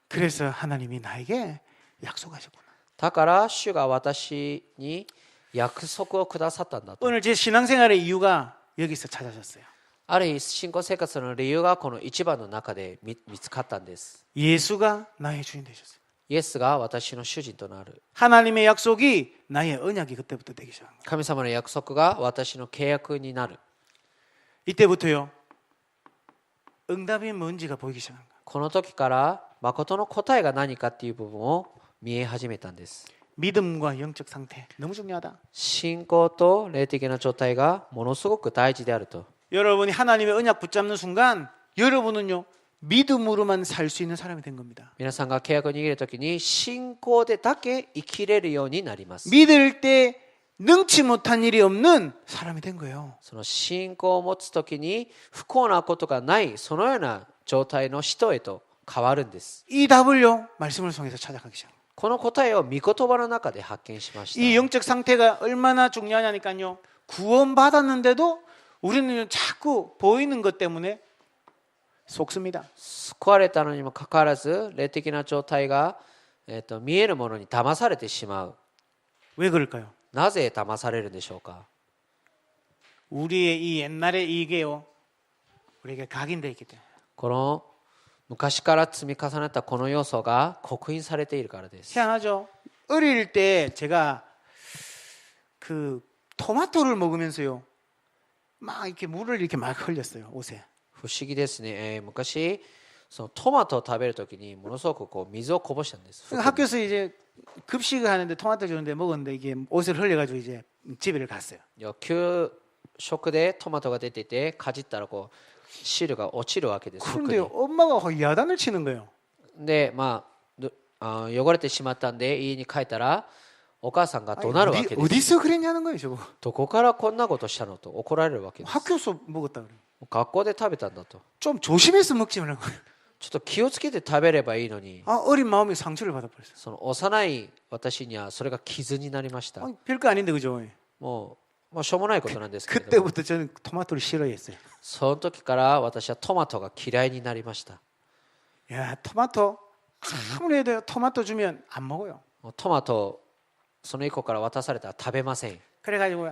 S1: 그래서 하나님이 나에게 약속하셨구나.
S2: だから主が私に約束をくださったんだと。
S1: 오늘 제 신앙생활의 이유가 여기서 찾아졌어요.
S2: ある日信仰生活の理由がこの一番の中で見つかったんです。
S1: 예수가 나의 주인 되셨어요.
S2: イエスが私の主人となる。
S1: 하나님의 약속이 나의 언약이 그때부터 되기 시작한 거예요.
S2: 神様の約束が私の契約になる。
S1: 이때부터요. 응답이 뭔지가 보이기 시작한 거예요.
S2: この時から誠の答えが何かっていう部分を見え始めたんです。
S1: 믿음과 영적 상태 너무 중요하다.
S2: 信仰と霊的な状態がものすごく大事であると。
S1: 여러분이 하나님의 언약 붙잡는 순간 여러분은요. 믿음으로만 살 수 있는 사람이 된 겁니다.
S2: 皆さんが契約を握るときに信仰でだけ生きれるようになります。
S1: 믿을 때 능치 못한 일이 없는 사람이 된 거예요.
S2: その信仰を持つときに不幸なことがないそのような状態の人へと変わるんです。
S1: 이 답을요. 말씀을 통해서 찾아가기 시작합니다.
S2: この答えを御言葉の中で発見しました。
S1: 이 영적 상태가 얼마나 중요하냐니까요. 구원받았는데도 우리는 자꾸 보이는 것 때문에 속습니다.
S2: 救われたのにもかかわらず霊的な状態が、見えるものに騙されてしまう。
S1: 왜 그럴까요?
S2: なぜ騙されるんでしょうか。
S1: 우리의 이 옛날의 이게요. 우리에게 각인되어 있기 때문에.
S2: この昔から積み重ねたこの要素が刻印されているからです。
S1: 희한하죠. 어릴 때 제가 그 토마토를 먹으면서요, 막 이렇게 물을 이렇게 막 흘렸어요, 옷에.
S2: 不思議ですね。昔そのトマトを食べるときにものすごくこう水をこぼしたんです。
S1: 그러니까 학교에서 이제 급식을 하는데 토마토 주는데 먹었는데 이게 옷을 흘려가지고 이제 집에 갔어요.
S2: 給食でトマトが出ててかじったらこう汁が落ちるわけです。
S1: 그런데 엄마가 야단을 치는 거예요.
S2: でまあ汚れてしまったんで家に帰ったらお母さんが怒鳴るわけです。
S1: 어디서 그랬냐는 거예요, 저거.
S2: どこからこんなことしたのと怒られるわけです。
S1: 학교에서 먹었다 그래요.
S2: 学校で食べたんだと。
S1: 좀 조심해서 먹지 말라는 거예요.
S2: ちょっと気をつけて食べればいいのに、
S1: 아, 어린 마음에 상처를 받아버렸어요.
S2: その幼い私にはそれが傷になりました。
S1: 아니, 별거 아닌데 그죠?
S2: もうしょうもないことなんですけれども、
S1: 그때부터 저는 토마토를 싫어했어요.
S2: その時から私はトマトが嫌いになりました。
S1: 야, 토마토 아무리 해도 토마토 주면 안 먹어요.
S2: トマトその以降から渡されたら食べません。
S1: 그래가지고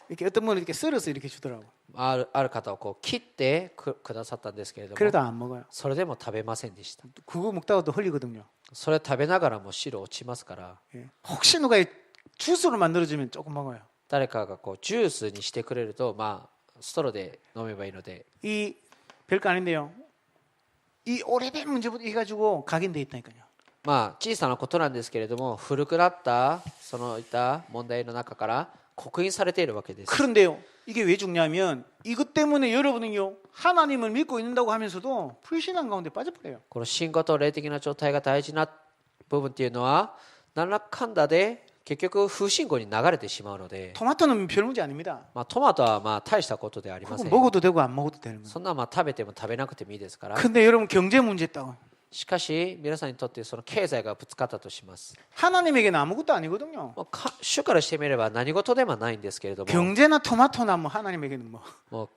S1: 이렇게 어떤 분은 이렇게 썰어서 이렇게 주더라고.
S2: ある方をこう切ってくださったんですけれども、
S1: 그래도 안 먹어요.
S2: それでも食べませんでした。
S1: 그거 먹다가 또 흘리거든요.
S2: それ食べながらも汁落ちますから、
S1: 예. 혹시 누가 주스로 만들어주면 조금 먹어요.
S2: 誰かがこうジュースにしてくれると、まあストローで飲めばいいので、
S1: 이 별거 아닌데요. 이 오래된 문제부터 해가지고 각인돼 있다니까요.
S2: まあ小さなことなんですけれども、古くなったそのいった問題の中から刻印されているわけです。
S1: 그런데요, 이게 왜 중요하면 이것 때문에 여러분은요 하나님을 믿고 있는다고 하면서도 불신앙 가운데 빠져버려요.
S2: この信仰と霊的な状態が大事な部分っていうのは何らかんだで結局不信仰に流れてしまうので、
S1: 토마토는 별 문제 아닙니다.
S2: まあ、トマトはまあ大したことではありま
S1: 그거
S2: せん。
S1: 먹어도 되고 안 먹어도 되는 거예요.
S2: そんなまあ食べても食べなくてもいいですから。
S1: 근데 여러분 경제 문제 있다고.
S2: しかし皆さんにとってその経済がぶつかったとします。
S1: 하나님에게는 아무것도 아니거든요.
S2: 主からしてみれば何事でもないんですけれども、
S1: 경제나 토마토나 뭐 하나님에게는 뭐
S2: もう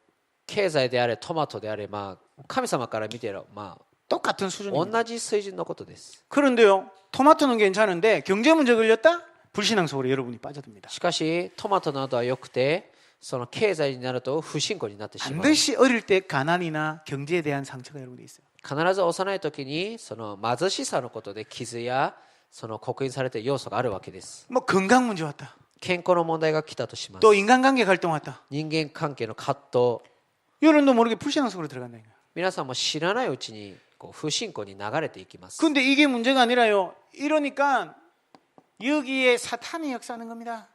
S2: 経済であれトマトであれ、まあ神様から見てま
S1: 똑같은
S2: あ
S1: 수준입니다.
S2: 同じ水準のことです。
S1: 그런데요, 토마토는 괜찮은데 경제 문제 걸렸다? 불신앙 속으로 여러분이 빠져듭니다.
S2: しかしトマトなどは良くて、その経済になると不信仰になってしまう。
S1: 반드시 어릴 때 가난이나 경제에 대한 상처가 여러분에 있어요.
S2: 必ず幼い時にその貧しさのことで傷やその刻印されている要素があるわけです。
S1: 뭐 건강 문제 왔다.
S2: 健康の問題が来たとします。
S1: 또 인간관계 갈등 왔다.
S2: 人間関係の葛藤、
S1: 여러분도 모르게 불신앙 속으로 들어간다는 거예요.
S2: 皆さんも知らないうちにこう不信仰に流れていきます。
S1: 근데 이게 문제가 아니라요. 이러니까 여기에 사탄이 역사하는 겁니다.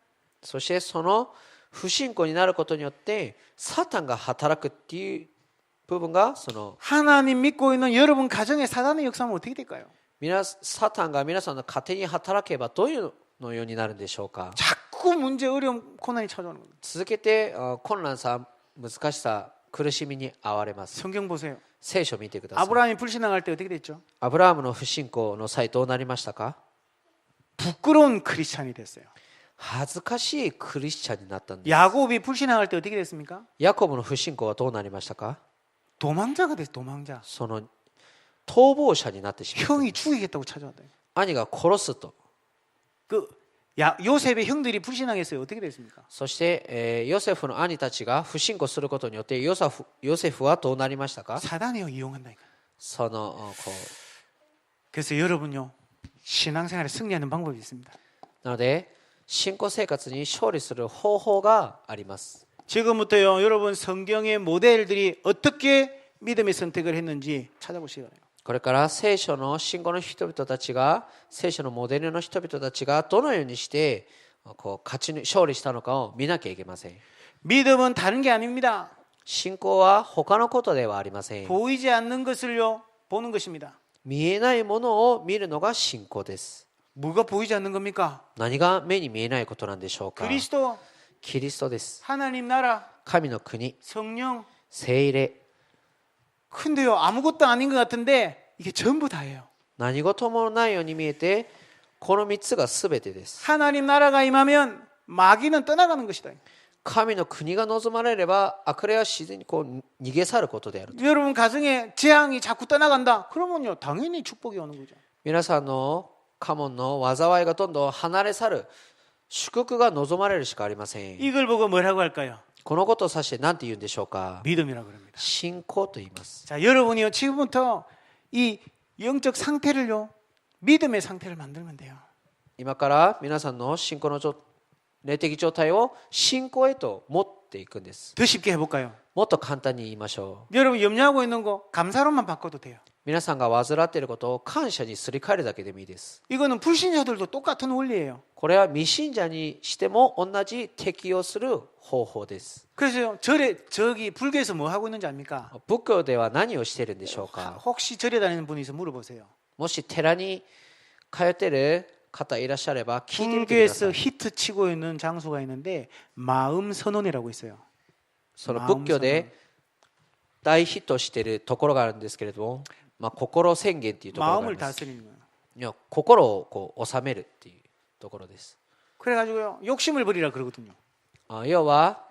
S2: そしてその不信仰になることによってサタンが働くっていう部分が、その
S1: 하나님 믿고 있는 여러분 가정에 사탄의 역사하면 어떻게 될까요?
S2: サタンが皆さんの家庭に働けばどういうのようになるんでしょうか。
S1: 자꾸 문제, 어려움, 고난이 찾아오는 겁니다.
S2: 続けて困難さ、難しさ、苦しみに遭われます。
S1: 성경 보세요.
S2: 聖書を見てください。
S1: 아브라함이 불신앙할 때 어떻게 됐죠?
S2: アブラハムの不信仰の際どうなりましたか。
S1: 부끄러운 크리스찬이 됐어요.
S2: 恥ずかしいクリスチャンになったんです。
S1: 야곱이 불신앙할 때 어떻게 됐습니까?
S2: ヤコブの不信仰はどうなりましたか。
S1: 도망자가 됐어요. 도망자.
S2: その逃亡者になってしまった。
S1: 형이 죽이겠다고 찾아왔다.
S2: 兄が殺すと。
S1: 요셉의 형들이 불신앙했어요. 어떻게 됐습니까?
S2: そして、ヨセフの兄たちが不信仰することによってヨセフはどうなりましたか。
S1: 사단이요 이용한다니까.
S2: そのこう
S1: 그래서 여러분요 신앙생활에 승리하는 방법이 있습니다.
S2: なので信仰生活に勝利する方法があります。
S1: 지금부터요 여러분 성경의 모델들이 어떻게 믿음의 선택을 했는지 찾아보시기 바랍니다.
S2: これから聖書の信仰の人々たちが、聖書のモデルの人々たちがどのようにしてこう勝利したのかを見なきゃいけません。
S1: 믿음은 다른 게 아닙니다.
S2: 信仰は他のことではありません。
S1: 보이지 않는 것을요 보는 것입니다.
S2: 見えないものを見るのが信仰です。
S1: 뭐가 보이지 않는 겁니까?
S2: 何が目に見えないことなんでしょうか。
S1: 그리스도,
S2: キリストです。
S1: 하나님 나라,
S2: 神の国、
S1: 성령.
S2: 聖霊。
S1: 근데요 아무것도 아닌 것 같은데 이게 전부 다예요.
S2: 何事もないように見えて、この3つが全てです。
S1: 하나님 나라가 임하면 마귀는 떠나가는 것이다.
S2: 神の国が望まれれば悪霊は自然にこう逃げ去ることである。
S1: 여러분 가정에 재앙이 자꾸 떠나간다. 그러면요 당연히 축복이 오는 거죠.
S2: 皆さんの家門の災いがどんどん離れ去る、祝福が望まれるしかありません。
S1: 이걸 보고 뭐라고 할까요?
S2: このことを指して何て言うんでしょうか。
S1: 믿음이라고 합니다.
S2: 信仰と言います。
S1: 자 여러분이요 지금부터 이 영적 상태를요, 믿음의 상태를 만들면 돼요.
S2: 今から皆さんの信仰の霊的状態を信仰へと持っていくんです。
S1: 더 쉽게 해볼까요?
S2: もっと簡単に言いましょう。
S1: 여러분 염려하고 있는 거 감사로만 바꿔도 돼요.
S2: 皆さんが患っていることを感謝にすり替えるだけでもいいです。
S1: 이거는 불신자들도 똑같은 원리예요.
S2: これは未信者にしても同じ適用する方法です。
S1: 그래서 저기 불교에서 뭐 하고 있는지 압니까?
S2: 仏教では何をしているんでしょうか。
S1: 혹시 절에 다니는 분이 있어 물어보세요.
S2: もし寺に通っている方いらっしゃれば聞いてみてくださ
S1: 불교에서
S2: い。
S1: 히트 치고 있는 장소가 있는데 마음 선언이라고 있어요.
S2: その仏教で大ヒットしているところがあるんですけれども、心宣言っていうところがあ
S1: 마음을
S2: ります。
S1: 다스리는 거예요.
S2: いや心をこう収めるっていうところです。
S1: 그래가지고요 욕심을 버리라 그러거든요.
S2: 要は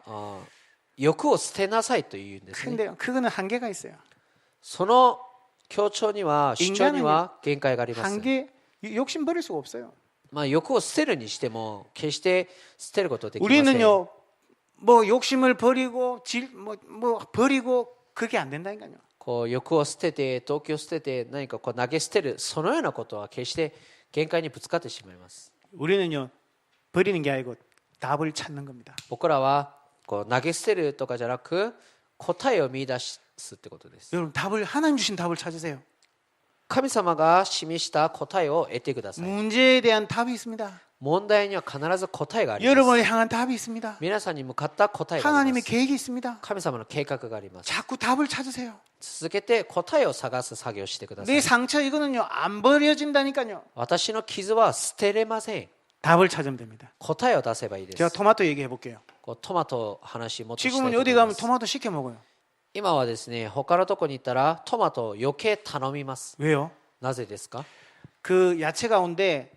S2: 欲を捨てなさいというんですね。
S1: 근데 그거는 한계가 있어요.
S2: その強調には主張には限界があります。
S1: 욕심 버릴 수가 없어요.
S2: 欲を捨てるにしても決して捨てることはできません。
S1: 우리는요 뭐 욕심을 버리고 뭐 버리고 그게 안 된다니까요.
S2: こう欲を捨てて動機を捨てて何かこう投げ捨てるそのようなことは決して限界にぶつかってしまいます。
S1: 우리는요 버리는 게 아니고 답을 찾는 겁니다.
S2: 僕らはこう投げ捨てるとかじゃなく答えを見出すってことです。
S1: 여러분 하나님 주신 답을 찾으세요.
S2: 神様が示した答えを得てください。
S1: 문제에 대한 답이 있습니다.
S2: 問題には必ず答えがあります。
S1: 여러분을 향한 답이 있습니다.
S2: 皆さんに向かった答えがあり
S1: 하나님의
S2: ます。
S1: 계획이 있습니다.
S2: 神様の計画があります。
S1: 자꾸 답을 찾으세요.
S2: 続けて答えを探す作業をしてください。
S1: 내 상처 이거는요 안 버려진다니까요.
S2: 私の傷は捨てれません。
S1: 답을 찾으면 됩니다.
S2: 答えを出せばいいで
S1: 제가
S2: す。
S1: 토마토 얘기해 볼게요.
S2: こうトマト話もっとしたいと
S1: 지금은
S2: 思い
S1: 어디
S2: ま
S1: 가면
S2: す。
S1: 토마토 시켜 먹어요.
S2: 今はですね、他のとこに行ったらトマトを余計頼みます。
S1: 왜요?
S2: なぜですか？
S1: 그 야채 가운데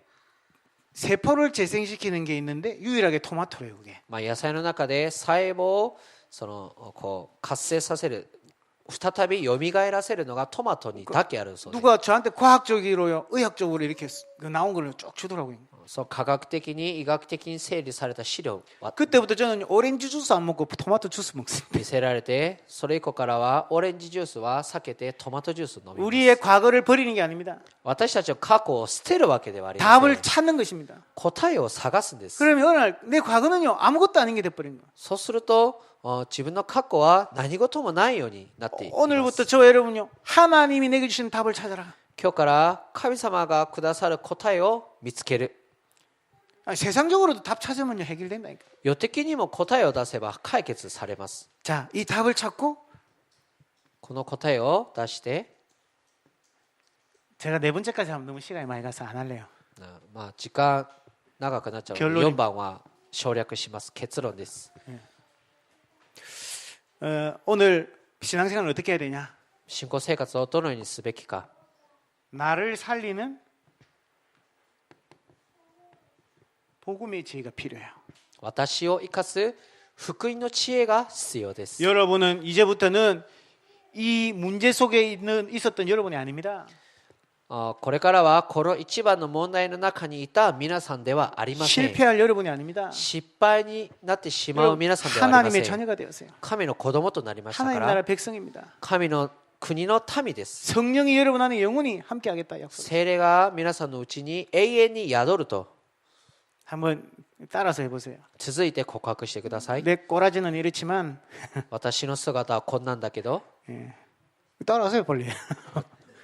S1: 세포를 재생시키는 게 있는데 유일하게 토마토래요, 그게.
S2: 野菜の中で細胞をこう活性させる、再び蘇らせるのがトマトにだけあるそうです。
S1: 누가 저한테 과학적으로요, 의학적으로 이렇게 나온 걸 쭉 주더라고요.
S2: そう科学的に医学的に整理された資料を
S1: 그때부터 저는 오렌지 주스 안 먹고 토마토 주스 먹습니다.
S2: 見せられて、それ以降からはオレンジジュースは避けてトマトジュースを飲みます。
S1: 우리의 과거를 버리는 게 아닙니다.
S2: 私たちは過去を捨てるわけではありませ
S1: 답을
S2: ん。
S1: 찾는 것입니다.
S2: 答えを探すんです。
S1: 그러면 어느 날 내 과거는요 아무것도 아닌 게 돼버린 거예요.
S2: そうすると自分の過去は何事もないようになっていきます。
S1: 오늘부터 저 여러분요 하나님이 내게 주신 답을 찾아라.
S2: 今日から神様がくださる答えを見つける。
S1: 아니, 세상적으로도 답 찾으면요 해결된다니까.
S2: 世的にも答えを出せば解決されます。
S1: 자, 이 답을 찾고
S2: この答えを出して、
S1: 제가 네 번째까지 하면 너무 시간이 많이 가서 안 할래요.
S2: 時間長くなっちゃうので
S1: 결론이-
S2: 4番は省略します。結論です。
S1: 오늘 신앙생활을 어떻게 해야 되냐?
S2: 信仰生活をどのようにすべきか。
S1: 나를 살리는 복음의 지혜가 필요해요.
S2: 私を生かす福音の知恵が必要です。
S1: 여러분은 이제부터는 이 문제 속에 있었던 여러분이 아닙니다.
S2: これからはこの一番の問題の中にいた皆さんではありません。
S1: 실패할 여러분이 아닙니다.
S2: 失敗になってしまう皆さんではありま
S1: 하나님의
S2: せん。
S1: 자녀가 되었어요.
S2: 神の子供となりましたか
S1: 하나님
S2: ら
S1: 나라 백성입니다.
S2: 神の国の民です。
S1: 성령이 여러분 안에 영원히 함께하겠다 약속.
S2: 聖霊が皆さんのうちに永遠に宿ると
S1: 한번 따라서 해보세요.
S2: 続いて告白してください。
S1: 내 꼬라지는 이렇지만
S2: 私の姿はこんなんだけど
S1: 따라하세요 빨리.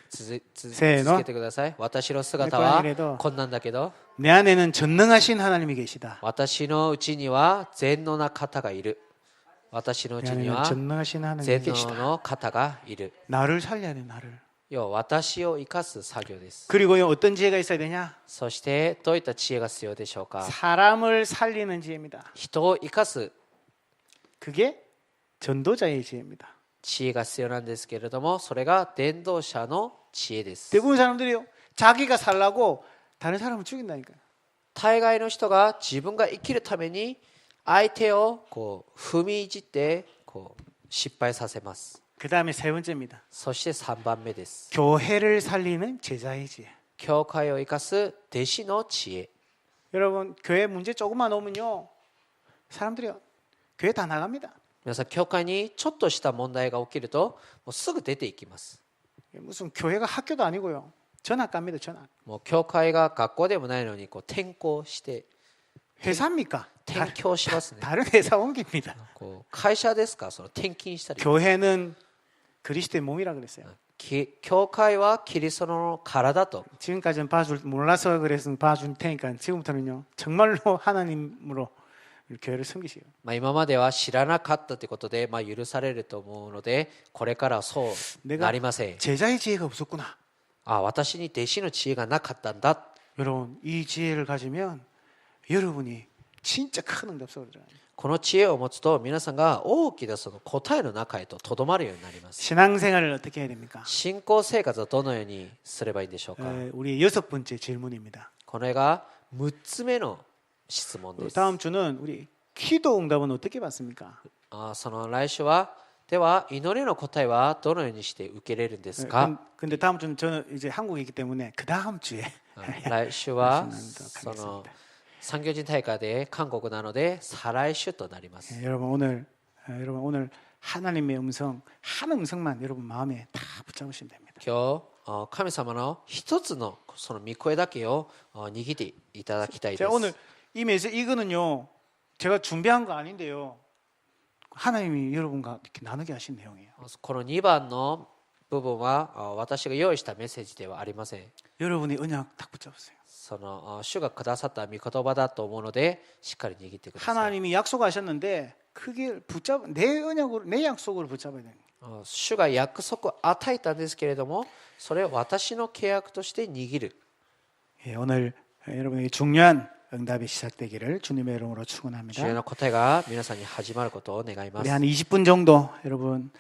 S2: 続
S1: せーの
S2: けてください。私の姿はこんなんだけど
S1: 내 안에는 전능하신 하나님이 계시다.
S2: 私のうちには全能な方がいる。私のう
S1: 내
S2: ちに
S1: 안에는
S2: は
S1: 전능하신 하나님이
S2: 全能
S1: 계시다.
S2: の方がいる。
S1: 나를 살려야 돼 나를.
S2: 要は私を生かす作業です。
S1: 그리고요 어떤 지혜가 있어야 되냐?
S2: そしてどういった知恵が必要でしょうか。
S1: 사람을 살리는 지혜입니다.
S2: 人を生かす
S1: 그게 전도자의 지혜입니다.
S2: 知恵が必要なんですけれども、それが伝道者の知恵です。
S1: 대부분 사람들이요 자기가 살라고 다른 사람을 죽인다니까요.
S2: 大概の人が自分が生きるために相手をこう踏みいじってこう失敗させます。
S1: 그 다음에 세 번째입니다.
S2: そして3番目です。
S1: 교회를 살리는 제자의 지혜.
S2: 教会を生かす弟子の知恵。
S1: 여러분 교회 문제 조금만 오면요 사람들이요 교회 다 나갑니다.
S2: 皆さん教会にちょっとした問題が起きるともうすぐ出ていきます。
S1: 무슨 교회가 학교도 아니고요. 전학갑니다. 전학.
S2: もう教会が学校でもないのにこう転校して
S1: 회사입니까?
S2: 転居しますね。
S1: 다른 회사 옮깁니다.
S2: こう会社ですか、その転勤したり。
S1: 교회는 그리스도의 몸이라 그랬어요.
S2: 教会はキリストの体と。
S1: 지금까지는 봐줄 몰라서 그래서 봐줄 테니까 지금부터는요 정말로 하나님으로 교회를 섬기시요.
S2: 今までは知らなかったということで、許されると思うので、これからはそうなりません。
S1: 제자의 지혜가 없었구나.
S2: 私に弟子の知恵がなかったんだ。
S1: 여러분 이 지혜를 가지면 여러분이 진짜 큰 응답속으로 들어가요.
S2: この知恵を持つと皆さんが大きなその答えの中へととどまるようになります。
S1: 신앙생활을 어떻게 해야 됩니까?
S2: 信仰生活はどのようにすればいいんでしょうか。
S1: 우리의 6번째 질문입니다.
S2: これが6つ目の質問です。
S1: 다음 주는 우리 기도 응답은 어떻게 받습니까?
S2: その来週はでは祈りの答えはどのようにして受けれるんですか。
S1: 근데 다음 주는 저는 이제 한국에 있기 때문에 그 다음 주에
S2: 来週は
S1: 말씀드리도록
S2: その
S1: 하겠습니다.
S2: 産業人大会で韓国なので再来週となります。
S1: 여러분 오늘 하나님의 음성 한 음성만 여러분 마음에 다 붙잡으시면 됩니다.
S2: 今日神様の一つのその御声だけを握っていただきたいで
S1: 제가
S2: す。
S1: 오늘 이 메시지 이거는요 제가 준비한 거 아닌데요 하나님이 여러분과 이렇게 나누게 하신 내용이에요.
S2: この2番の部分は私が用意したメッセージではありません。
S1: 여러분이 언약 딱 붙잡으세요.
S2: その主がくださった御言葉だと思うのでしっかり握ってください。
S1: 하나님이 약속하셨는데 그게 내 언약으로 내 약속으로 붙잡아야 돼요.
S2: 主が約束を与えたんですけれども、それを私の契約として握る。
S1: 오늘 여러분에게 중요한 응답이 시작되기를 주님의 이름으로
S2: 重要
S1: 축원합니다.
S2: な答えが皆さんに始まることを願いま
S1: 우리
S2: す。
S1: 한 20분 정도 여러분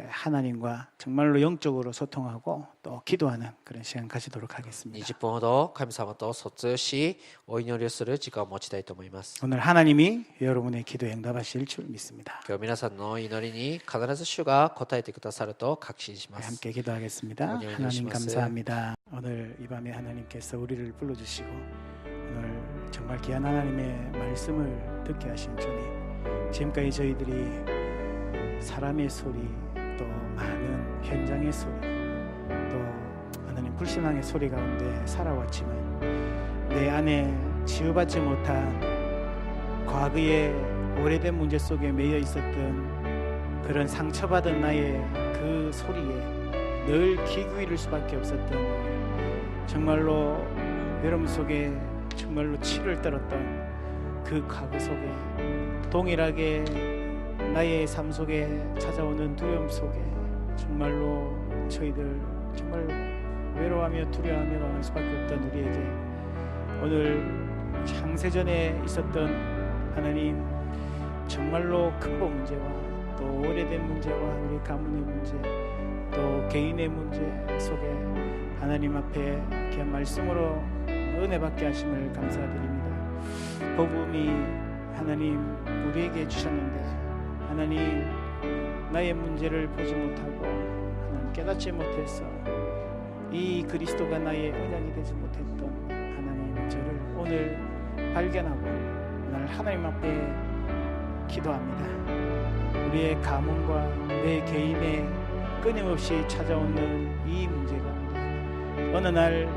S1: 하나님과 정말로 영적으로 소통하고 또 기도하는 그런 시간 가지도록 하겠습니다.
S2: 20分ほど神様と疎通しお祈りをする時間を持ちたいと思います。
S1: 오늘 하나님이 여러분의 기도에 응답하실 줄 믿습니다.
S2: 今日皆さんの祈りに必ず主が答えてくださると確信します。
S1: 함께 기도하겠습니다.
S2: 오늘
S1: 하나님
S2: 열심히
S1: 감사합니다. 오늘 이 밤에 하나님께서 우리를 불러주시고 오늘 정말 귀한 하나님의 말씀을 듣게 하신 주님, 지금까지 저희들이 사람의 소리 또 많은 현장의 소리 또 하나님 불신앙의 소리 가운데 살아왔지만 내 안에 치유받지 못한 과거의 오래된 문제 속에 매여 있었던 그런 상처받은 나의 그 소리에 늘 귀 기울일 수밖에 없었던 정말로 여러분 속에 정말로 치를 떨었던 그 과거 속에 동일하게 나의 삶 속에 찾아오는 두려움 속에 정말로 저희들 정말 외로워하며 두려워하며 강할 수밖에 없던 우리에게 오늘 창세전에 있었던 하나님 정말로 근본 문제와 또 오래된 문제와 우리 가문의 문제 또 개인의 문제 속에 하나님 앞에 귀한 말씀으로 은혜 받게 하심을 감사드립니다. 복음이 하나님 우리에게 주셨는데 하나님 나의 문제를 보지 못하고 하나님 깨닫지 못해서 이 그리스도가 나의 언약이 되지 못했던 하나님 저를 오늘 발견하고 오늘 하나님 앞에 기도합니다. 우리의 가문과 내 개인의 끊임없이 찾아오는 이 문제 가운데 어느 날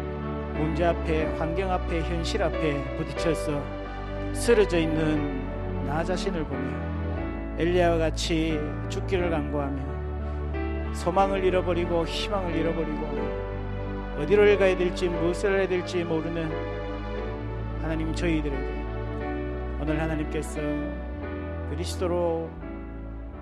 S1: 문제 앞에 환경 앞에 현실 앞에 부딪혀서 쓰러져 있는 나 자신을 보며 엘리야와 같이 죽기를 간구하며 소망을 잃어버리고 희망을 잃어버리고 어디로 가야 될지 무엇을 해야 될지 모르는 하나님 저희들에게 오늘 하나님께서 그리스도로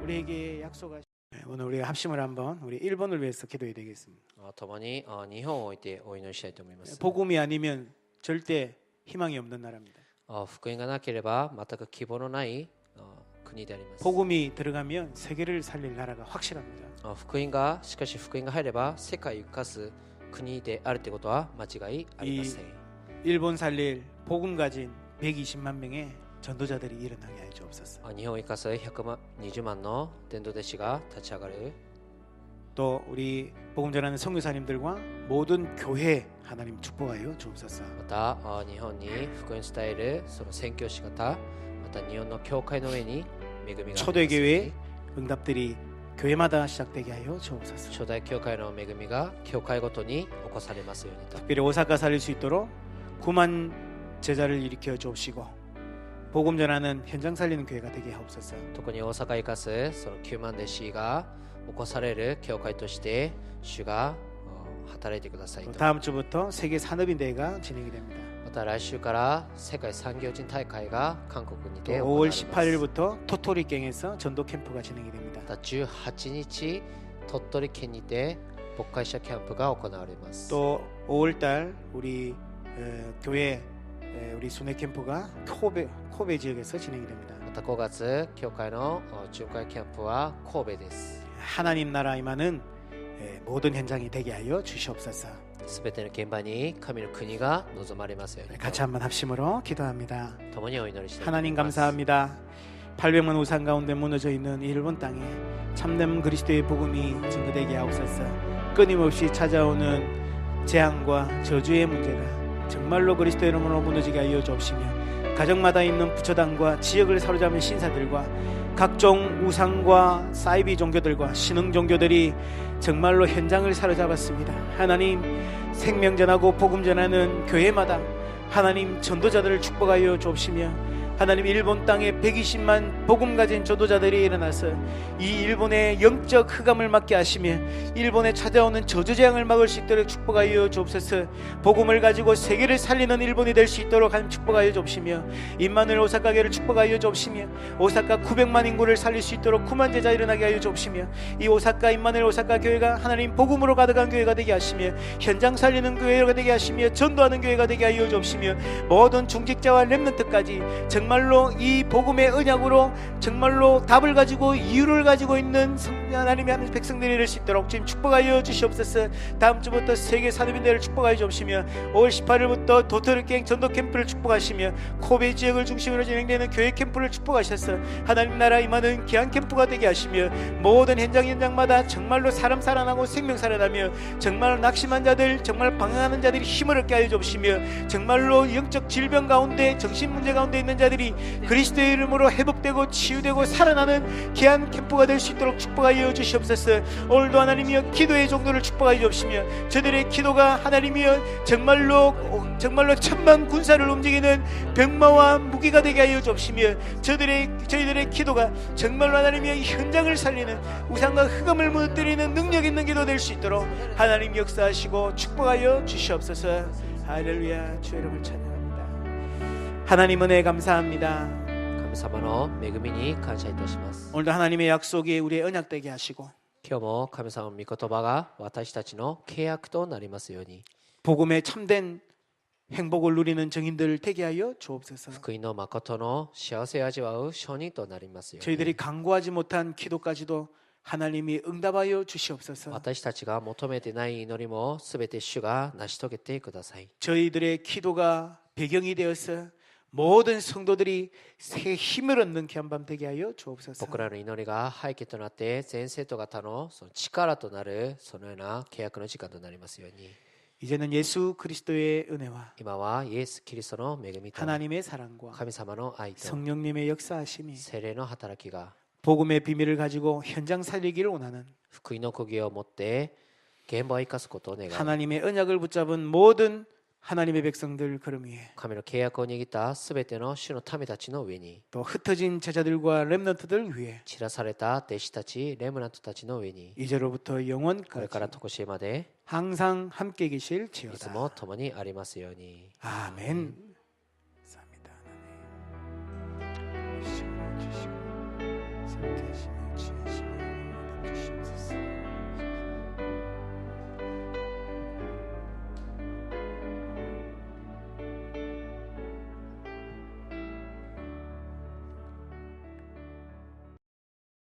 S1: 우리에게 약속하신 오늘 우리가 합심을 한번 우리 일본을 위해서 기도해야 되겠습니다.
S2: 共に日本を置いてお祈りしたいと思います。
S1: 복음이 아니면 절대 희망이 없는 나라입니다.
S2: 福音がなければ全く希望のない国であります。
S1: 복음이 들어가면 세계를 살릴 나라가 확실합니다.
S2: 福音がしかし福音が入れば世界を生かす国であるということは間違いありません。
S1: 일본 살릴 복음 가진 120만 명의 전도자들이 일어나게 해 주옵소서.
S2: 日本を生かす120万の伝道弟子が立ち上がる。
S1: 또 우리 복음 전하는 선교사님들과 모든 교회 하나님 축복하여 주옵소서.
S2: また日本に福音伝えるその宣教師方また日本の教会の上に恵みがありますように
S1: 초대교회 응답들이 교회마다 시작되게 하여 주옵소서.
S2: 初代教会の恵みが教会ごとに起こされますようにと
S1: 특별히 오사카 살릴 수 있도록 9만 제자를 일으켜 주옵시고 복음 전하는 현장 살리는 교회가 되게 하옵소서.
S2: 特に大阪生かすその9万弟子が起こされる教会として主が働いてください
S1: 또
S2: と
S1: 다음 주부터 세계 산업인 대회가 진행이 됩니다.
S2: また来週から世界産業人大会が韓国に
S1: 또
S2: て行わ
S1: 5월
S2: れます
S1: 18일부터 토토리갱에서 전도 캠프가 진행이 됩니다.
S2: また18日鳥取県にて牧会者キャンプが行われます
S1: 또 5월달 우리 교회 우리 순회 캠프가 코베 지역에서 진행이 됩니다.
S2: また5月教会の巡回キャンプは神戸です
S1: 하나님 나라 임하는 모든 현장이 되게 하여 주시옵소서.
S2: すべての現場に神の国が望まれますように
S1: 같이 한번 합심으로 기도합니다.
S2: 共にお祈りしていき
S1: 하나님
S2: ます
S1: 감사합니다. 800만 우상 가운데 무너져 있는 이 일본 땅에 참된 그리스도의 복음이 증거되게 하옵소서. 끊임없이 찾아오는 재앙과 저주의 문제가 정말로 그리스도 이름으로 무너지게 하여 주옵시며 가정마다 있는 부처당과 지역을 사로잡은 신사들과 각종 우상과 사이비 종교들과 신흥 종교들이 정말로 현장을 사로잡았습니다. 하나님 생명 전하고 복음 전하는 교회마다 하나님 전도자들을 축복하여 주옵시며 하나님 일본 땅에 120만 복음 가진 전도자들이 일어나서 이 일본의 영적 흑암을 막게 하시며 일본에 찾아오는 저주재앙을 막을 수 있도록 축복하여 주옵소서. 복음을 가지고 세계를 살리는 일본이 될 수 있도록 하나님 축복하여 주옵시며 임마누엘 오사카교회를 축복하여 주옵시며 오사카 900만 인구를 살릴 수 있도록 9만 제자 일어나게 하여 주옵시며 이 오사카 임마누엘 오사카 교회가 하나님 복음으로 가득한 교회가 되게 하시며 현장 살리는 교회가 되게 하시며 전도하는 교회가 되게 하여 주옵시며 모든 중직자와 렘넌트까지 정말로 이 복음의 언약으로 정말로 답을 가지고 이유를 가지고 있는 하나님의 하나님 백성들이 될 수 있도록 지금 축복하여 주시옵소서. 다음 주부터 세계 산업인대를 축복하여 주옵시며 5월 18일부터 도토리갱 전도 캠프를 축복하시며 코베 지역을 중심으로 진행되는 교회 캠프를 축복하셔서 하나님 나라 임하는 귀한 캠프가 되게 하시며 모든 현장마다 정말로 사람 살아나고 생명 살아나며 정말 낙심한 자들 정말 방황하는 자들이 힘을 얻게 하여 주옵시며 정말로 영적 질병 가운데 정신 문제 가운데 있는 자들이 그리스도의 이름으로 회복되고 치유되고 살아나는 귀한 캠프가 될 수 있도록 축복하여 주시옵소서. 오늘도 하나님이여 기도의 종도를 축복하여 주옵시며 저들의 기도가 하나님이여 정말로 천만 군사를 움직이는 병마와 무기가 되게 하여 주옵시며 저희들의 기도가 정말로 하나님이여 현장을 살리는 우상과 흑암을 무너뜨리는 능력 있는 기도 될 수 있도록 하나님 역사하시고 축복하여 주시옵소서. 할렐루야. 주의 이름을 찬양합니다. 하나님 은혜 감사합니다.
S2: 神様の恵みに感謝いたします
S1: 오늘도 하나님의 약속이 우리의 언약 되게 하시고
S2: 今日も神様の御言葉が私たちの契約となりますように
S1: 복음의 참된 행복을 누리는 증인들 되게 하여 주옵소서.
S2: 福音の誠の幸せを味わう証人となりますように
S1: 저희들이 간구하지 못한 기도까지도 하나님이 응답하여 주시옵소서.
S2: 私たちが求めてない祈りもすべて主が成し遂げてください
S1: 저희들의 기도가 배경이 되어서 모든 성도들이 새 힘을 얻는 귀한 밤 되게 하여 주옵소서.
S2: 僕らの祈りが背景となって全生徒方のその力となるそのような契約の時間となりますように
S1: 이제는 예수 그리스도의 은혜와
S2: 今はイエス・キリストの恵みと
S1: 하나님의 사랑과
S2: 神様の愛と
S1: 성령님의 역사하심이
S2: 聖霊の働きが
S1: 복음의 비밀을 가지고 현장 살리기를 원하는
S2: 福音の釘を持って現場を生かすことを願う
S1: 하나님의 언약을 붙잡은 모든 하나님의 백성들 그름 위에
S2: 神の契約を握ったすべての主の民たちの上に
S1: 또 흩어진 제자들과 렘넌트들 위에
S2: 散らされた弟子たちレムナントたちの上に
S1: 이제로부터
S2: これ
S1: 영원까지
S2: から常しえまで
S1: 항상 함께 계실
S2: いつ
S1: 지어다.
S2: も共にありますように
S1: 아멘.